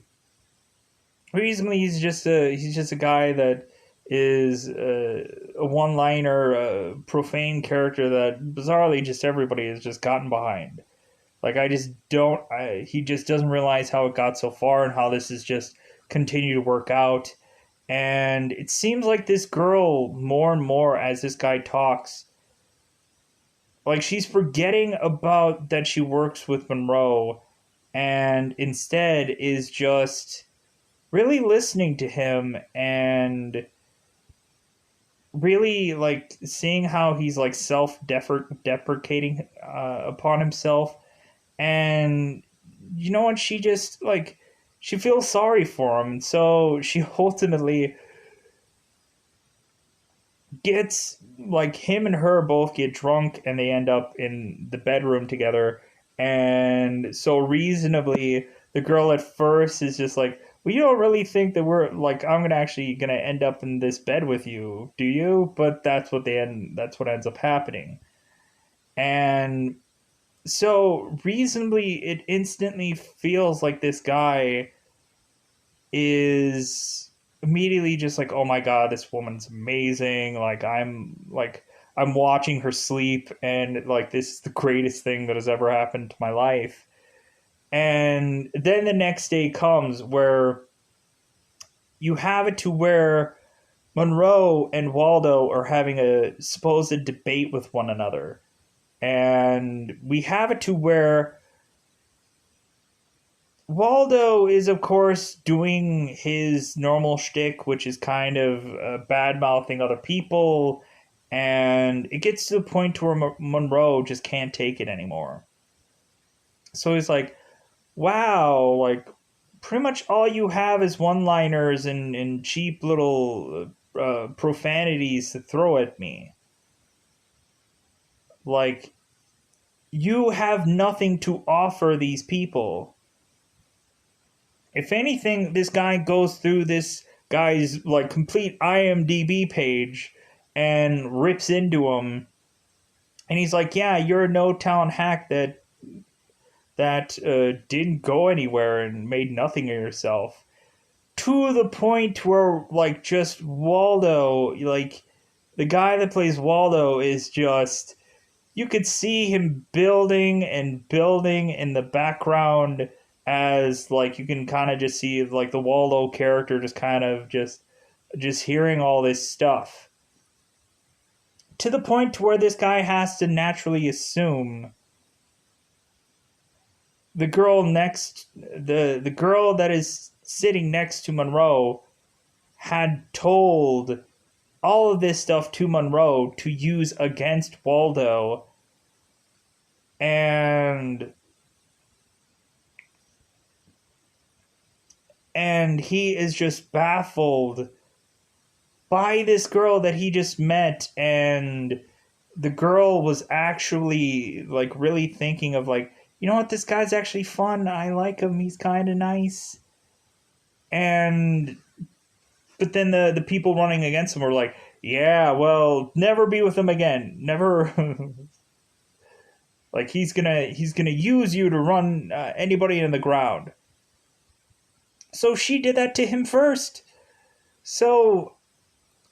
reasonably, he's just a guy that is a one-liner, profane character that bizarrely just everybody has just gotten behind. Like, I just don't. He just doesn't realize how it got so far and how this is just continue to work out. And it seems like this girl, more and more as this guy talks, like she's forgetting about that she works with Monroe, and instead is just really listening to him and really like seeing how he's like self-deprecating upon himself. And you know what, she just like she feels sorry for him, and so she ultimately gets like him and her both get drunk, and they end up in the bedroom together. And so reasonably, the girl at first is just like, well, you don't really think that we're like, I'm gonna end up in this bed with you, do you? But that's what ends up happening. And so reasonably, it instantly feels like this guy is immediately just like, oh my god, this woman's amazing. I'm watching her sleep, and like this is the greatest thing that has ever happened to my life. And then the next day comes where you have it to where Monroe and Waldo are having a supposed debate with one another. And we have it to where Waldo is, of course, doing his normal shtick, which is kind of bad mouthing other people, and it gets to the point where Monroe just can't take it anymore. So he's like, "Wow, like pretty much all you have is one-liners and cheap little profanities to throw at me. Like you have nothing to offer these people." If anything, this guy goes through this guy's like complete IMDb page and rips into him, and he's like, "Yeah, you're a no talent hack that didn't go anywhere and made nothing of yourself." To the point where like just Waldo, like the guy that plays Waldo is just, you could see him building and building in the background, as like you can kind of just see like the Waldo character just kind of just hearing all this stuff, to the point where this guy has to naturally assume the girl that is sitting next to Monroe had told all of this stuff to Monroe to use against Waldo. And he is just baffled by this girl that he just met. And the girl was actually like really thinking of like, you know what, this guy's actually fun, I like him, he's kind of nice. And but then the people running against him were like, yeah, well, never be with him again, never. Like he's gonna use you to run anybody in the ground. So she did that to him first. So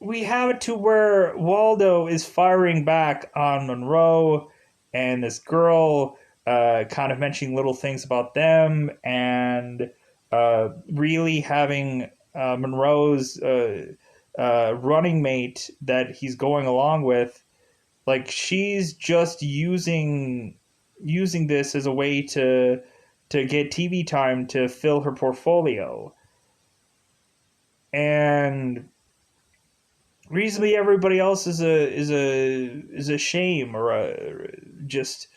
we have it to where Waldo is firing back on Monroe and this girl, kind of mentioning little things about them, and really having Monroe's running mate that he's going along with, like she's just using this as a way to get TV time to fill her portfolio. And reasonably everybody else is a shame, or just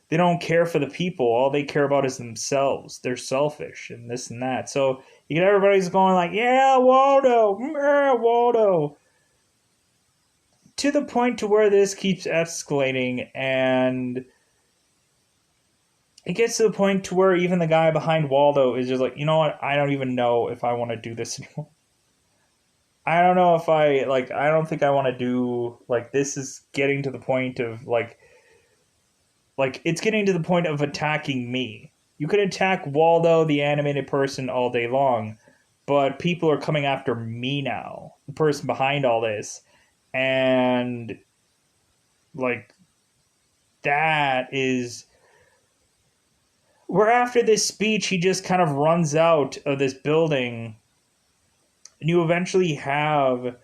they don't care for the people. All they care about is themselves. They're selfish and this and that. So you get everybody's going like, yeah, Waldo, to the point to where this keeps escalating, and it gets to the point to where even the guy behind Waldo is just like, you know what? I don't even know if I want to do this anymore. I don't know if I like. I don't think I want to do like this. Is getting to the point of like it's getting to the point of attacking me. You could attack Waldo, the animated person, all day long, but people are coming after me now, the person behind all this, and like that is where after this speech he just kind of runs out of this building, and you eventually have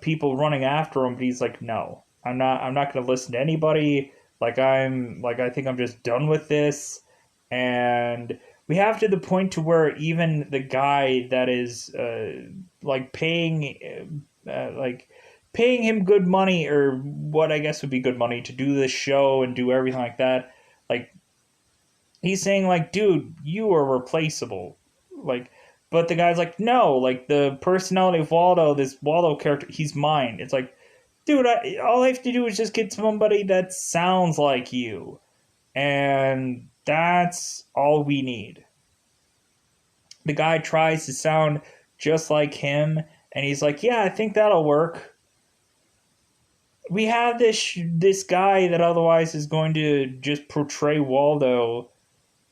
people running after him, but he's like, no, I'm not going to listen to anybody. I think I'm just done with this. And we have to the point to where even the guy that is like paying him good money, or what I guess would be good money to do this show and do everything like that, like he's saying like, dude, you are replaceable. Like, but the guy's like, no, like the personality of Waldo, this Waldo character, he's mine. It's like, dude, all I have to do is just get somebody that sounds like you, and that's all we need. The guy tries to sound just like him, and he's like, yeah, I think that'll work. We have this guy that otherwise is going to just portray Waldo,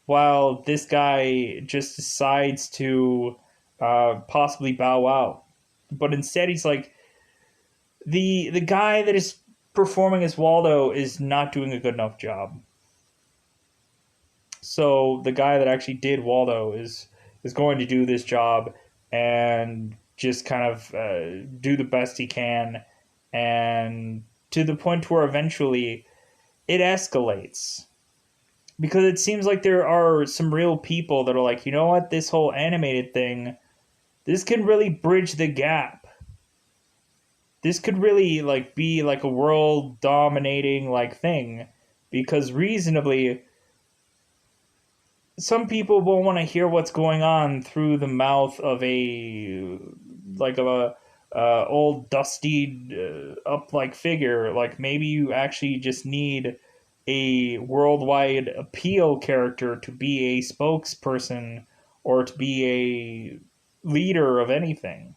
while this guy just decides to possibly bow out. But instead, he's like, the guy that is performing as Waldo is not doing a good enough job. So the guy that actually did Waldo is going to do this job and just kind of do the best he can, and to the point where eventually it escalates, because it seems like there are some real people that are like, you know what, this whole animated thing, this can really bridge the gap. This could really like be like a world dominating like thing, because reasonably some people won't want to hear what's going on through the mouth of a old dusty up like figure. Like maybe you actually just need a worldwide appeal character to be a spokesperson or to be a leader of anything.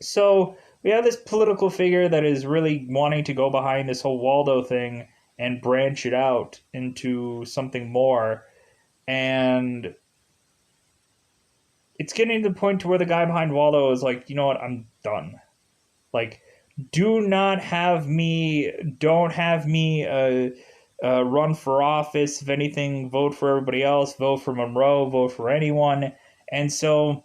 So we have this political figure that is really wanting to go behind this whole Waldo thing and branch it out into something more. And it's getting to the point to where the guy behind Waldo is like, you know what, I'm done. Like, don't have me run for office. If anything, vote for everybody else, vote for Monroe, vote for anyone. And so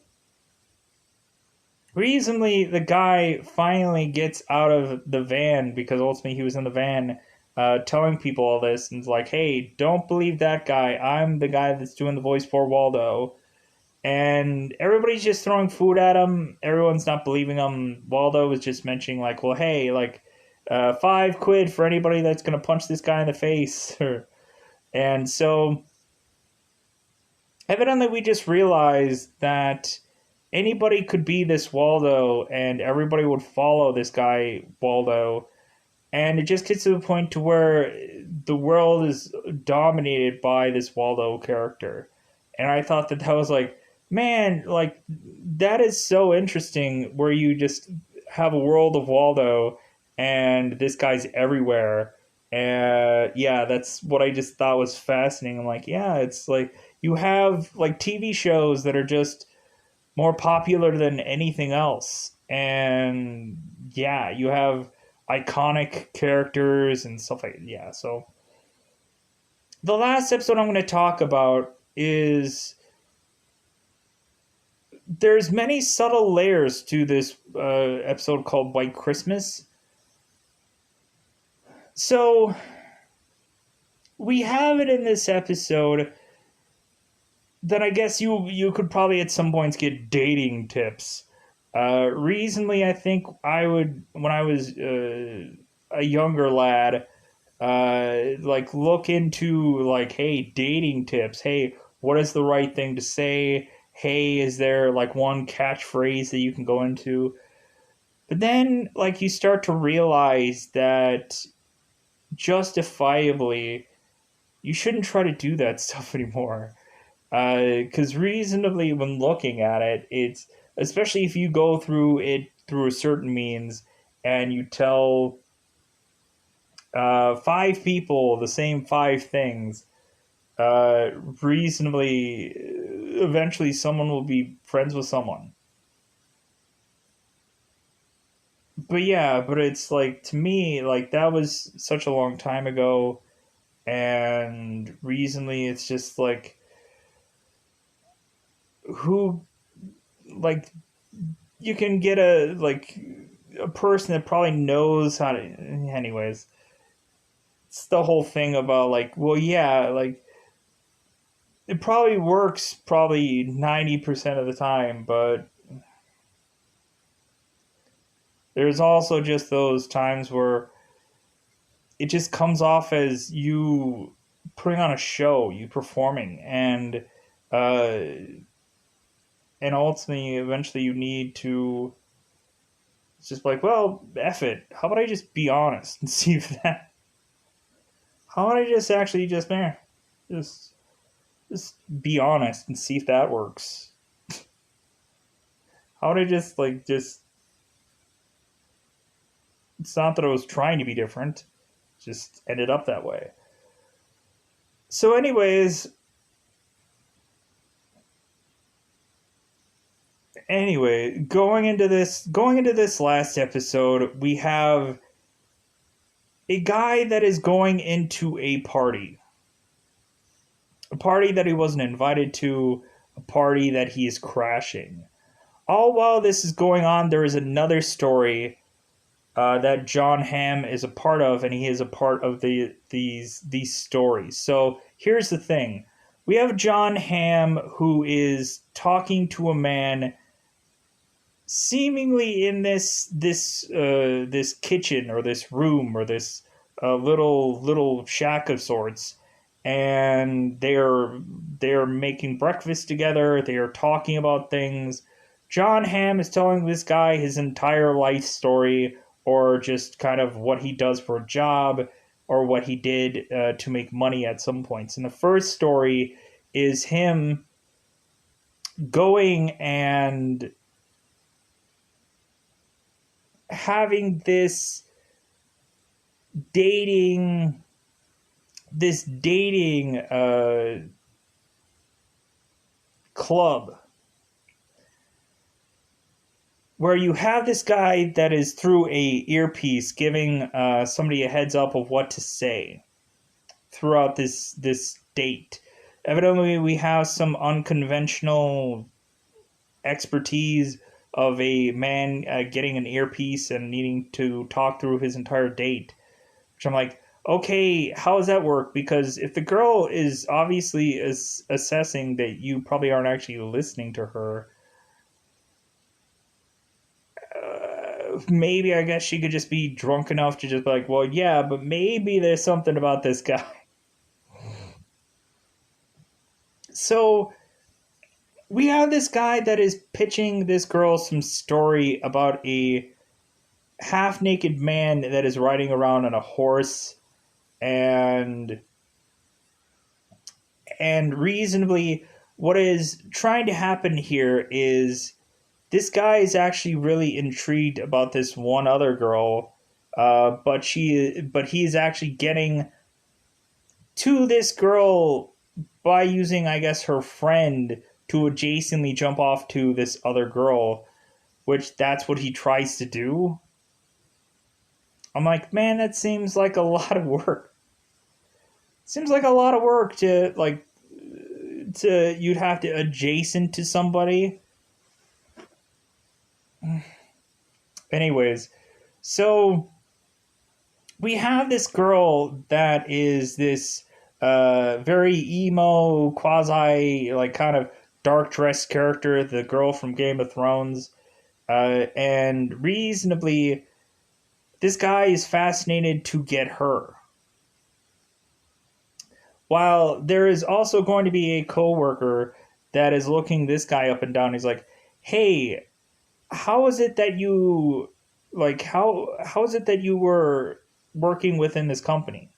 recently the guy finally gets out of the van, because ultimately he was in the van telling people all this, and it's like, hey, don't believe that guy. I'm the guy that's doing the voice for Waldo. And everybody's just throwing food at him. Everyone's not believing him. Waldo was just mentioning like, well, hey, like £5 for anybody that's gonna punch this guy in the face. And so evidently we just realized that anybody could be this Waldo, and everybody would follow this guy Waldo. And it just gets to the point to where the world is dominated by this Waldo character. And I thought that was like, man, like that is so interesting, where you just have a world of Waldo and this guy's everywhere. Yeah, that's what I just thought was fascinating. I'm like, yeah, it's like you have like TV shows that are just more popular than anything else. And yeah, you have iconic characters and stuff like yeah. So the last episode I'm going to talk about is there's many subtle layers to this episode called White Christmas. So we have it in this episode that I guess you could probably at some points get dating tips. Recently, I think I would when I was a younger lad, like look into like, hey, dating tips. Hey, what is the right thing to say? Hey, is there like one catchphrase that you can go into? But then, like, you start to realize that justifiably, you shouldn't try to do that stuff anymore. Because reasonably, when looking at it, it's especially if you go through it through a certain means and you tell five people the same five things, reasonably, eventually someone will be friends with someone. But yeah, but it's like to me, like that was such a long time ago, and recently it's just like who like you can get a person that probably knows how to anyways it's the whole thing about like well yeah like it probably works probably 90% of the time but there's also just those times where it just comes off as you putting on a show you performing uh and ultimately eventually you need to it's just like well F it how about I just be honest and see if that how about I just actually just man just just be honest and see if that works. How would I just like just? It's not that I was trying to be different, just ended up that way. So, anyway, going into this last episode, we have a guy that is going into a party that he wasn't invited to, a party that he is crashing. All while this is going on, there is another story that John Hamm is a part of, and he is a part of these stories. So here's the thing: we have John Hamm who is talking to a man, seemingly in this kitchen or this room or this little shack of sorts, and they're making breakfast together. They are talking about things. John Hamm is telling this guy his entire life story, or just kind of what he does for a job, or what he did to make money at some points. And the first story is him going and having dating this dating club where you have this guy that is through a earpiece giving somebody a heads up of what to say throughout this date. Evidently, we have some unconventional expertise of a man getting an earpiece and needing to talk through his entire date. Which I'm like, okay, how does that work? Because if the girl is obviously assessing that you probably aren't actually listening to her, maybe I guess she could just be drunk enough to just be like, well, yeah, but maybe there's something about this guy. So we have this guy that is pitching this girl some story about a half naked man that is riding around on a horse and reasonably what is trying to happen here is this guy is actually really intrigued about this one other girl but he's actually getting to this girl by using, I guess, her friend to adjacently jump off to this other girl, which that's what he tries to do. I'm like, man, that seems like a lot of work. Seems like a lot of work to you'd have to adjacent to somebody. Anyways, so we have this girl that is this very emo, quasi, like, kind of dark dressed character, the girl from Game of Thrones. And reasonably, this guy is fascinated to get her. While there is also going to be a coworker that is looking this guy up and down. He's like, hey, how is it that you, like, how is it that you were working within this company?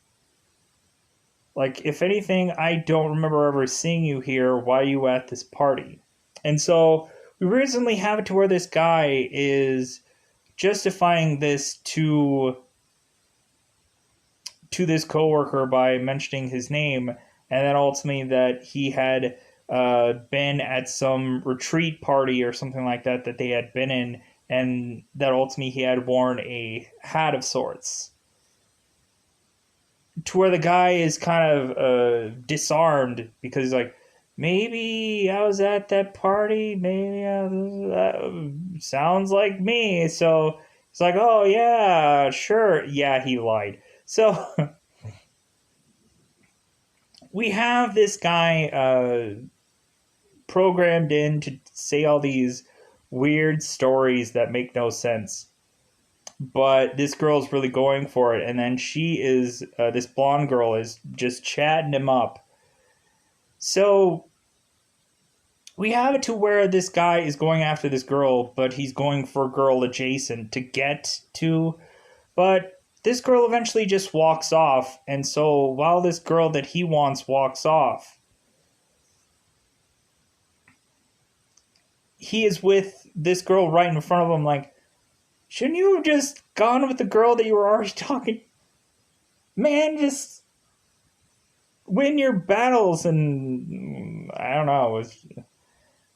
Like, if anything, I don't remember ever seeing you here. Why are you at this party? And so we recently have it to where this guy is justifying this to this coworker by mentioning his name, and then ultimately that he had been at some retreat party or something like that that they had been in, and that ultimately he had worn a hat of sorts. To where the guy is kind of disarmed because he's like, maybe I was at that party, maybe that sounds like me. So it's like, oh yeah, sure, yeah, he lied. So we have this guy programmed in to say all these weird stories that make no sense. But this girl's really going for it, and then she is this blonde girl is just chatting him up. So we have it to where this guy is going after this girl, but he's going for girl adjacent to get to. But this girl eventually just walks off, and so while this girl that he wants walks off, he is with this girl right in front of him, like, shouldn't you have just gone with the girl that you were already talking? Man, just win your battles, and I don't know.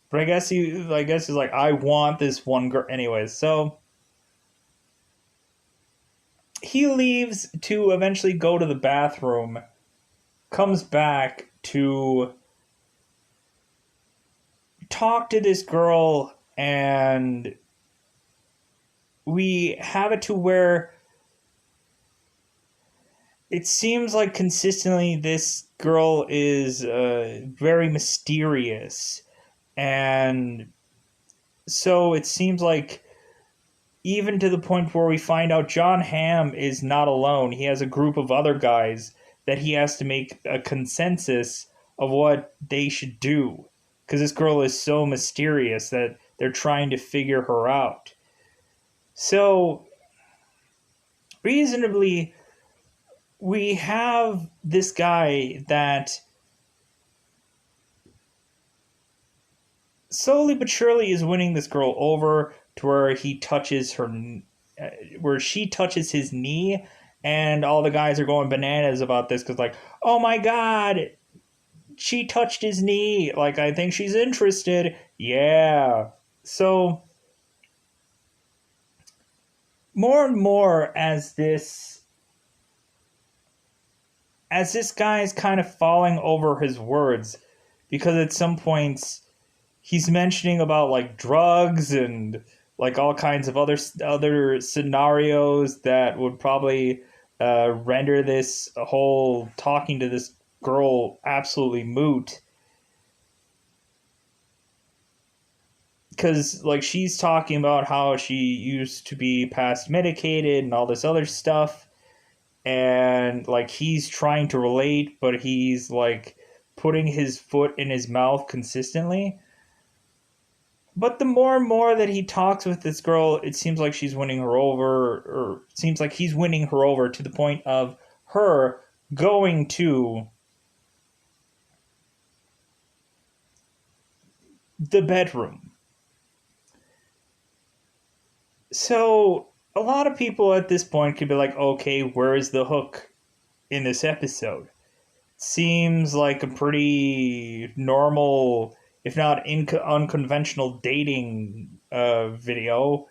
But I guess he's like, I want this one girl. Anyways, so he leaves to eventually go to the bathroom, comes back to talk to this girl, and we have it to where it seems like consistently this girl is very mysterious. And so it seems like, even to the point where we find out John Hamm is not alone. He has a group of other guys that he has to make a consensus of what they should do. Because this girl is so mysterious that they're trying to figure her out. So, reasonably, we have this guy that slowly but surely is winning this girl over to where he touches her, where she touches his knee, and all the guys are going bananas about this because, like, oh my god, she touched his knee. Like, I think she's interested. Yeah. So more and more as this guy is kind of falling over his words, because at some points he's mentioning about, like, drugs and, like, all kinds of other scenarios that would probably render this whole talking to this girl absolutely moot. Because, like, she's talking about how she used to be past medicated and all this other stuff, and, like, he's trying to relate, but he's, like, putting his foot in his mouth consistently. But the more and more that he talks with this girl, it seems like she's winning her over, or it seems like he's winning her over to the point of her going to the bedroom. So, a lot of people at this point could be like, okay, where is the hook in this episode? Seems like a pretty normal, if not unconventional dating video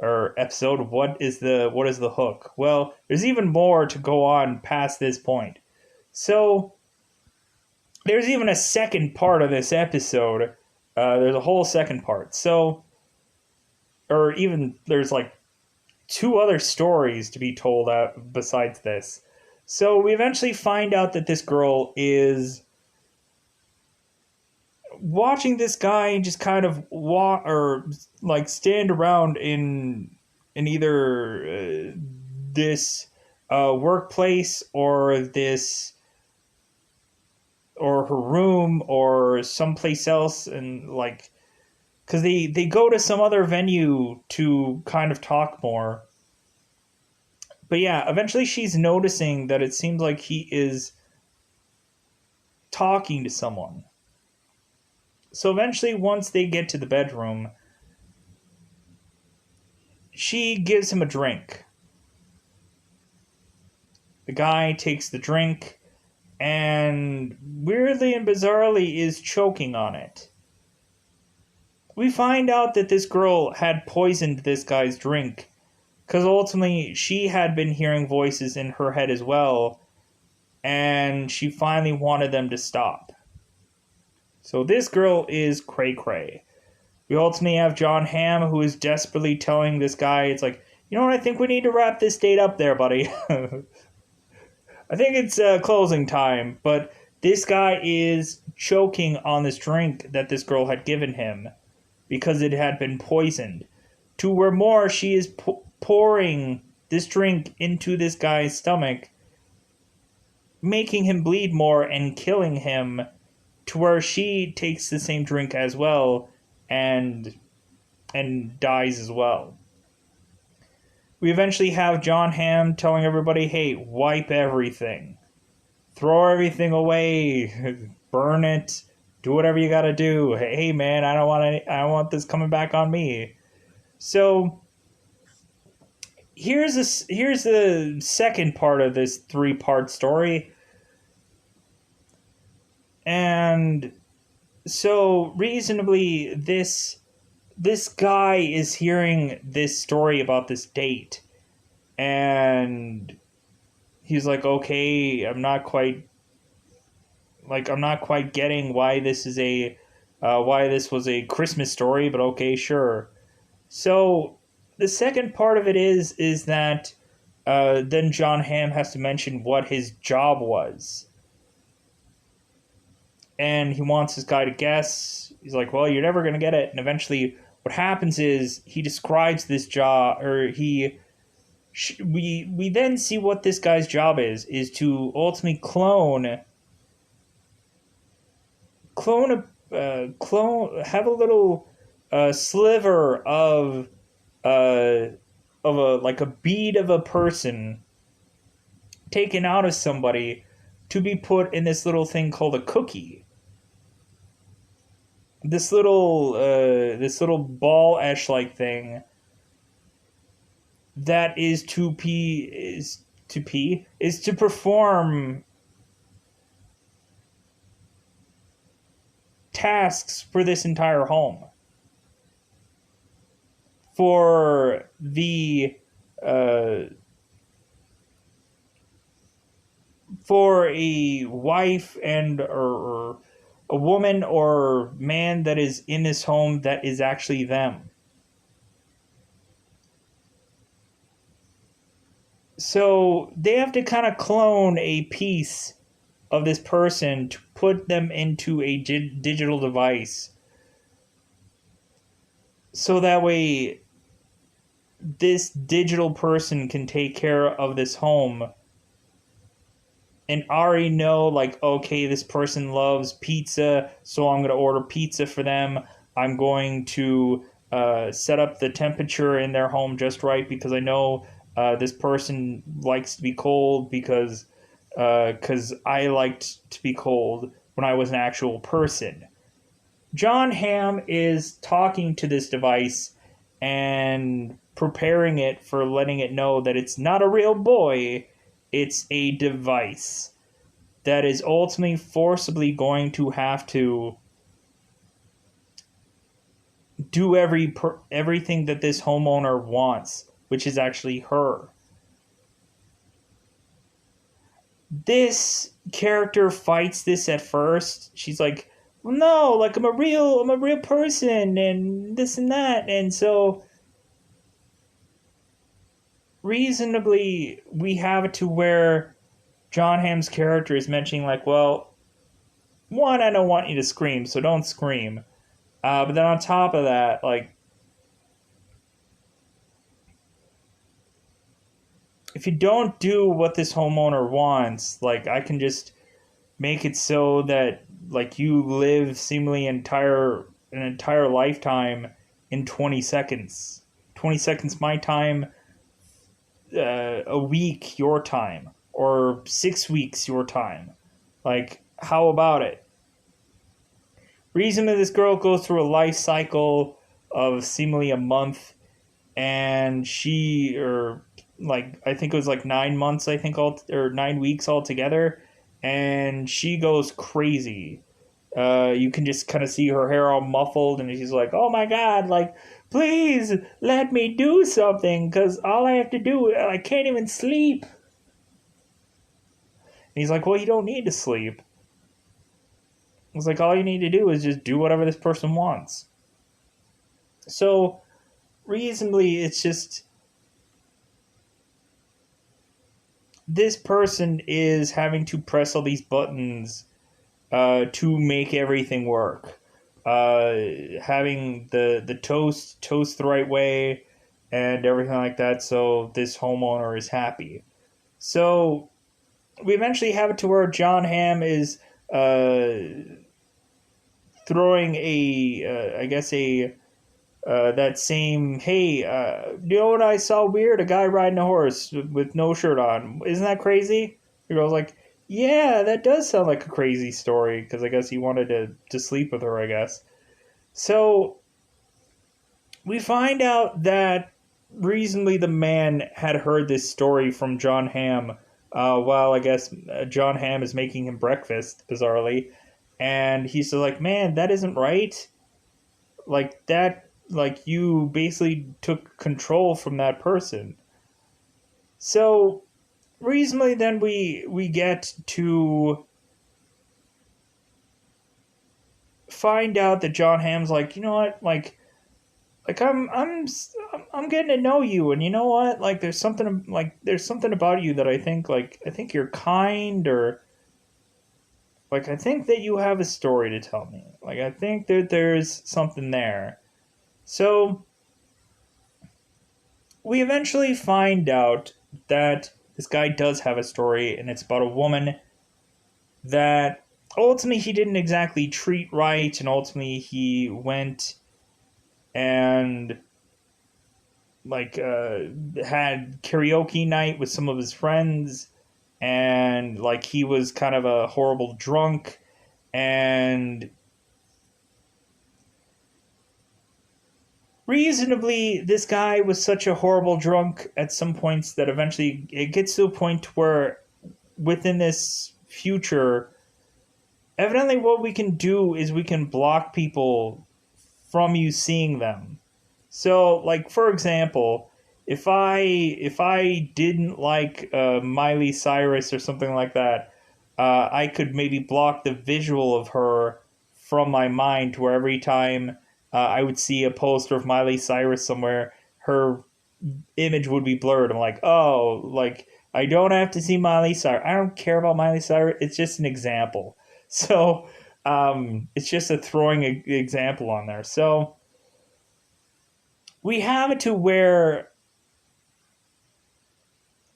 or episode. What is the hook? Well, there's even more to go on past this point. So there's even a second part of this episode. There's a whole second part. So, or even there's like two other stories to be told out besides this. So we eventually find out that this girl is watching this guy just kind of walk or like stand around in either this workplace or this or her room or someplace else, and like because they go to some other venue to kind of talk more. But yeah, eventually she's noticing that it seems like he is talking to someone. So eventually, once they get to the bedroom, she gives him a drink. The guy takes the drink and weirdly and bizarrely is choking on it. We find out that this girl had poisoned this guy's drink because ultimately she had been hearing voices in her head as well, and she finally wanted them to stop. So this girl is cray cray. We ultimately have John Hamm, who is desperately telling this guy, it's like, you know what, I think we need to wrap this date up there, buddy. I think it's closing time, but this guy is choking on this drink that this girl had given him because it had been poisoned. To where more, she is pouring this drink into this guy's stomach, making him bleed more and killing him, to where she takes the same drink as well and dies as well. We eventually have John Hamm telling everybody, hey, wipe everything. Throw everything away. Burn it. Do whatever you gotta do. Hey man, I don't want this coming back on me. So here's the second part of this 3-part story. And so reasonably this guy is hearing this story about this date, and he's like, okay, I'm not quite getting why this is why this was a Christmas story, but okay, sure. So the second part of it is that then John Hamm has to mention what his job was. And he wants this guy to guess. He's like, well, you're never going to get it. And eventually what happens is he describes this job, or we then see what this guy's job is to ultimately have a little sliver of a like a bead of a person taken out of somebody to be put in this little thing called a cookie. This little ball-esh like thing that is to perform tasks for this entire home. For a wife and or a woman or man that is in this home that is actually them. So they have to kind of clone a piece of this person to put them into a digital device. So that way this digital person can take care of this home and already know, like, okay, this person loves pizza, so I'm going to order pizza for them. I'm going to set up the temperature in their home just right because I know this person likes to be cold because I liked to be cold when I was an actual person. John Hamm is talking to this device and preparing it for letting it know that it's not a real boy, it's a device that is ultimately forcibly going to have to do everything that this homeowner wants, which is actually her. This character fights this at first. She's like, well, no, like I'm a real person and this and that. And so reasonably we have it to where Jon Hamm's character is mentioning like, well, one, I don't want you to scream, so don't scream. But then on top of that, like, if you don't do what this homeowner wants, like, I can just make it so that like you live seemingly an entire lifetime in 20 seconds. 20 seconds my time, a week your time, or 6 weeks your time. Like, how about it? Reason that this girl goes through a life cycle of seemingly a month, and or like I think it was like 9 months, I think or 9 weeks altogether, and she goes crazy. You can just kind of see her hair all muffled, and she's like, "Oh my god, like please let me do something, because all I have to do, I can't even sleep." And he's like, "Well, you don't need to sleep." It's like all you need to do is just do whatever this person wants. So reasonably, it's just this person is having to press all these buttons to make everything work. Having the toast the right way and everything like that, so this homeowner is happy. So we eventually have it to where Jon Hamm is throwing I guess that same, hey, you know what I saw weird? A guy riding a horse with no shirt on. Isn't that crazy? The girl's like, yeah, that does sound like a crazy story, because I guess he wanted to sleep with her, I guess. So we find out that recently the man had heard this story from Jon Hamm while I guess Jon Hamm is making him breakfast, bizarrely. And he's like, man, that isn't right. Like, that, like, you basically took control from that person. So reasonably then we get to find out that Jon Hamm's like, you know what, like I'm getting to know you, and you know what, like there's something about you that I think you're kind, or like I think that you have a story to tell me. Like I think that there's something there. So we eventually find out that this guy does have a story, and it's about a woman that ultimately he didn't exactly treat right, and ultimately he went and like had karaoke night with some of his friends, and like he was kind of a horrible drunk, and reasonably this guy was such a horrible drunk at some points that eventually it gets to a point where within this future, evidently what we can do is we can block people from you seeing them. So, like for example, if I didn't like Miley Cyrus or something like that, I could maybe block the visual of her from my mind, to where every time I would see a poster of Miley Cyrus somewhere, her image would be blurred. I'm like, oh, like I don't have to see Miley Cyrus. I don't care about Miley Cyrus. It's just an example. So it's just a throwing example on there. So we have it to where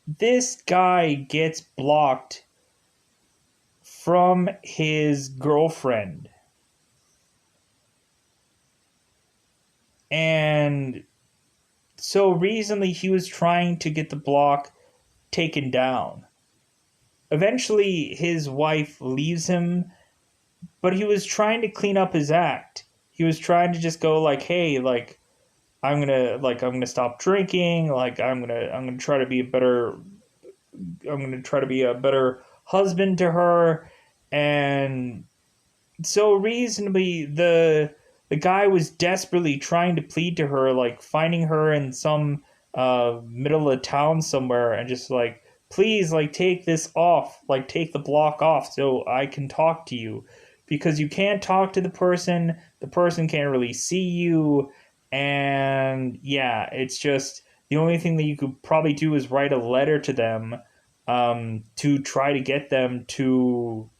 this guy gets blocked from his girlfriend. And so recently he was trying to get the block taken down. Eventually his wife leaves him, but he was trying to clean up his act. He was trying to just go like, hey, like I'm gonna stop drinking, like I'm gonna try to be a better I'm gonna try to be a better husband to her. And so reasonably, the guy was desperately trying to plead to her, like finding her in some middle of town somewhere, and just like, please, like, take this off, like take the block off so I can talk to you, because you can't talk to the person can't really see you. And yeah, it's just the only thing that you could probably do is write a letter to them, to try to get them to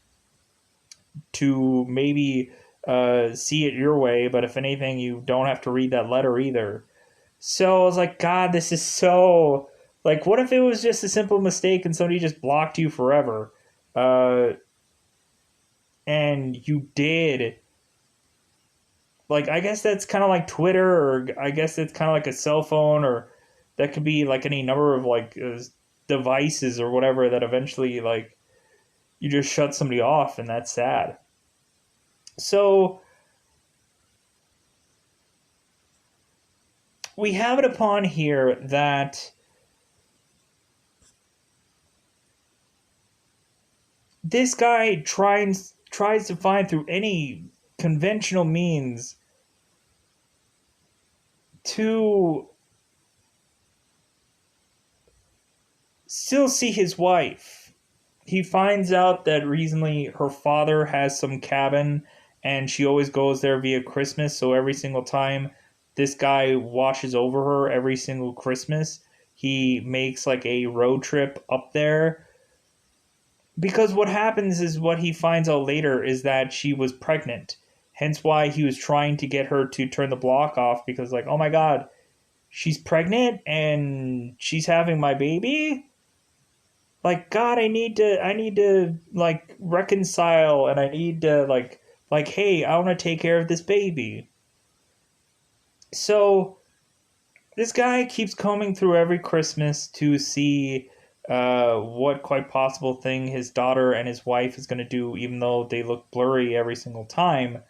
maybe see it your way. But if anything, you don't have to read that letter either. So I was like, God, this is so, like, what if it was just a simple mistake and somebody just blocked you forever? Uh, and you did. Like, I guess that's kind of like Twitter, or I guess it's kind of like a cell phone, or that could be like any number of like devices or whatever that eventually, like, you just shut somebody off, and that's sad. So we have it upon here that this guy tries to find through any conventional means to still see his wife. He finds out that recently her father has some cabin and she always goes there via Christmas. So every single time this guy watches over her every single Christmas, he makes like a road trip up there. Because what happens is, what he finds out later is that she was pregnant. Hence why he was trying to get her to turn the block off, because like, oh my god, she's pregnant and she's having my baby? Like, God, I need to like reconcile, and I need to like hey, I want to take care of this baby. So this guy keeps combing through every Christmas to see what quite possible thing his daughter and his wife is going to do, even though they look blurry every single time.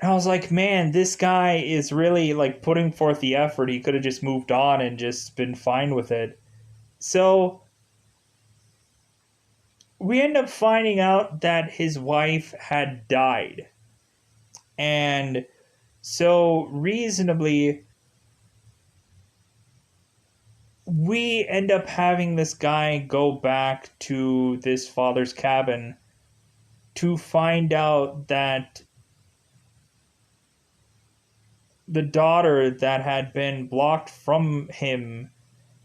And I was like, man, this guy is really like putting forth the effort. He could have just moved on and just been fine with it. So we end up finding out that his wife had died. And so reasonably, we end up having this guy go back to this father's cabin to find out that the daughter that had been blocked from him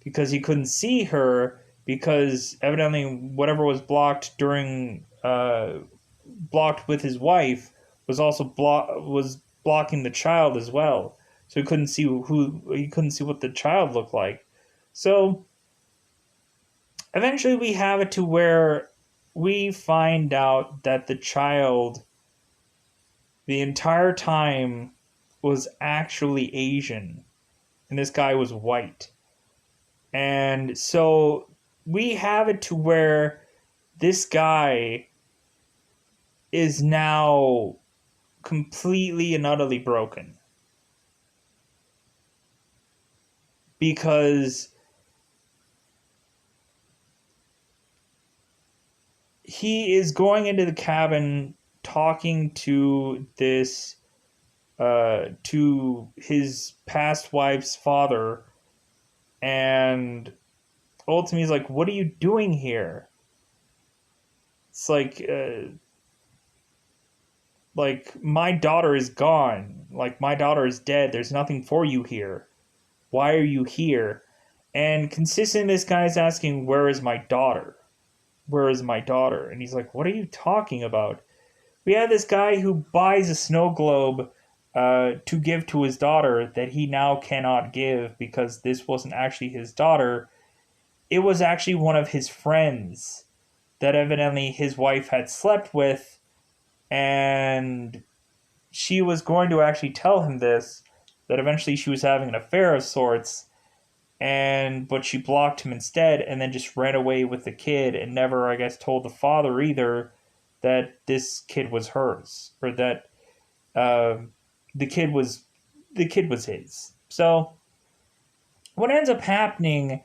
because he couldn't see her, because evidently whatever was blocked during blocked with his wife was also was blocking the child as well. So he couldn't see what the child looked like. So eventually we have it to where we find out that the child the entire time was actually Asian and this guy was white. And so we have it to where this guy is now completely and utterly broken, because he is going into the cabin talking to his past wife's father, and ultimately he's like, what are you doing here? It's like my daughter is gone, like my daughter is dead, there's nothing for you here, why are you here? And consistently this guy's asking, where is my daughter, where is my daughter? And he's like, what are you talking about? We have this guy who buys a snow globe to give to his daughter that he now cannot give because this wasn't actually his daughter. It was actually one of his friends that evidently his wife had slept with, and she was going to actually tell him this, that eventually she was having an affair of sorts, but she blocked him instead, and then just ran away with the kid and never, I guess, told the father either that this kid was hers, or that uh, the kid was the kid was his. So what ends up happening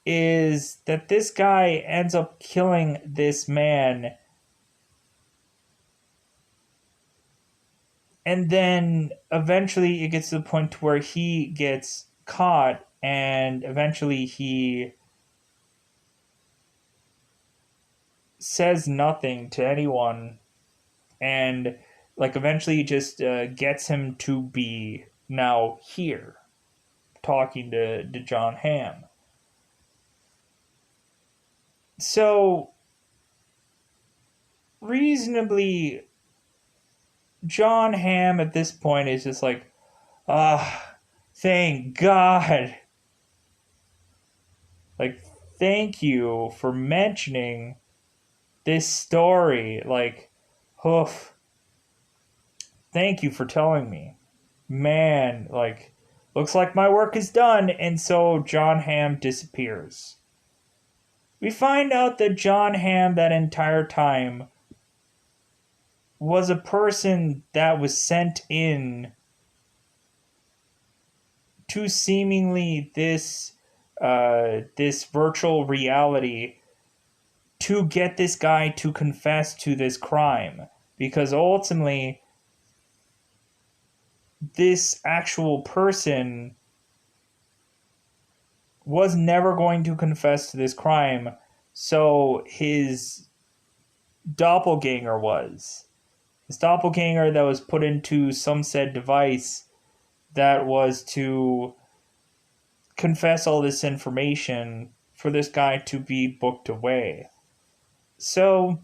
is that this guy ends up killing this man, and then eventually it gets to the point where he gets caught, and eventually he says nothing to anyone, and like eventually just gets him to be now here talking to Jon Hamm. So reasonably, Jon Hamm at this point is just like, ah, thank God. Like, thank you for mentioning this story. Like, hoof. Thank you for telling me. Man, like, looks like my work is done. And so Jon Hamm disappears. We find out that Jon Hamm that entire time was a person that was sent in to seemingly this virtual reality to get this guy to confess to this crime, because ultimately this actual person was never going to confess to this crime, so his doppelganger was. His doppelganger that was put into some said device that was to confess all this information for this guy to be booked away. So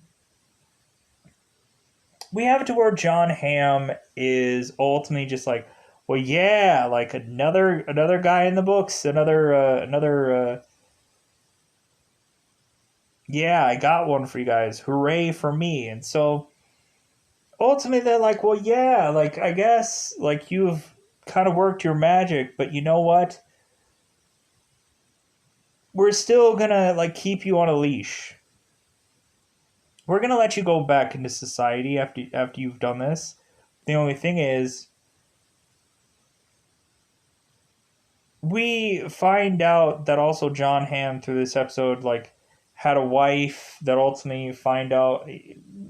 we have it to where Jon Hamm is ultimately just like, well, yeah, like another guy in the books, yeah, I got one for you guys, hooray for me. And so ultimately they're like, well, yeah, like I guess like you've kind of worked your magic, but you know what? We're still gonna like keep you on a leash. We're gonna let you go back into society after you've done this. The only thing is, we find out that also Jon Hamm through this episode like had a wife that ultimately find out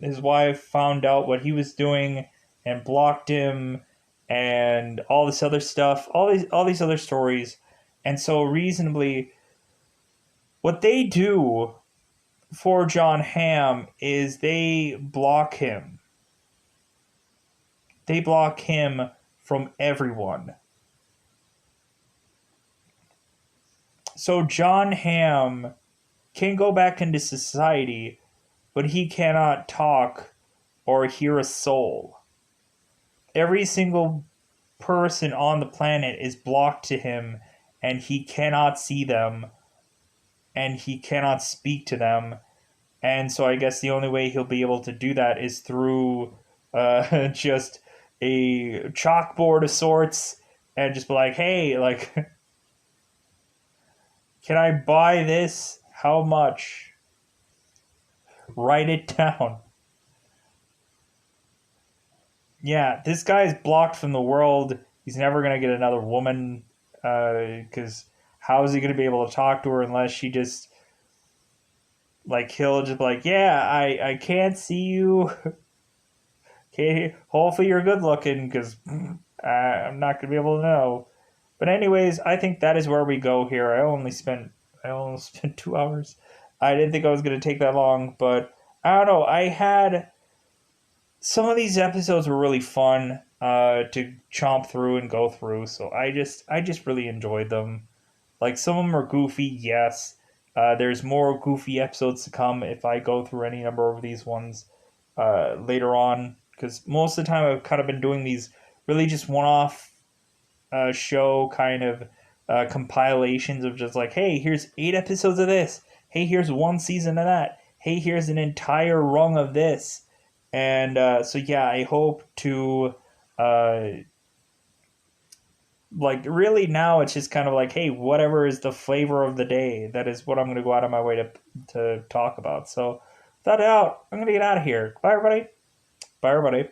his wife found out what he was doing and blocked him, and all this other stuff, all these other stories. And so reasonably what they do for Jon Hamm is they block him. They block him from everyone. So Jon Hamm can go back into society, but he cannot talk or hear a soul. Every single person on the planet is blocked to him, and he cannot see them, and he cannot speak to them. And so I guess the only way he'll be able to do that is through just a chalkboard of sorts, and just be like, hey, like, can I buy this? How much? Write it down. Yeah, this guy's blocked from the world. He's never going to get another woman, because how is he going to be able to talk to her unless she just, like, he'll just be like, yeah, I can't see you. Okay, hopefully you're good looking, because I'm not going to be able to know. But anyways, I think that is where we go here. I almost spent 2 hours. I didn't think I was going to take that long, but I don't know. I had some of these episodes were really fun to chomp through and go through, so I just really enjoyed them. Like, some of them are goofy, yes. There's more goofy episodes to come if I go through any number of these ones later on, because most of the time I've kind of been doing these really just one-off show kind of compilations of just like, hey, here's 8 episodes of this. Hey, here's 1 season of that. Hey, here's an entire rung of this. And so, yeah, I hope to, uh, like, really now it's just kind of like, hey, whatever is the flavor of the day, that is what I'm going to go out of my way to talk about. So, without doubt, I'm going to get out of here. Bye, everybody. Bye, everybody.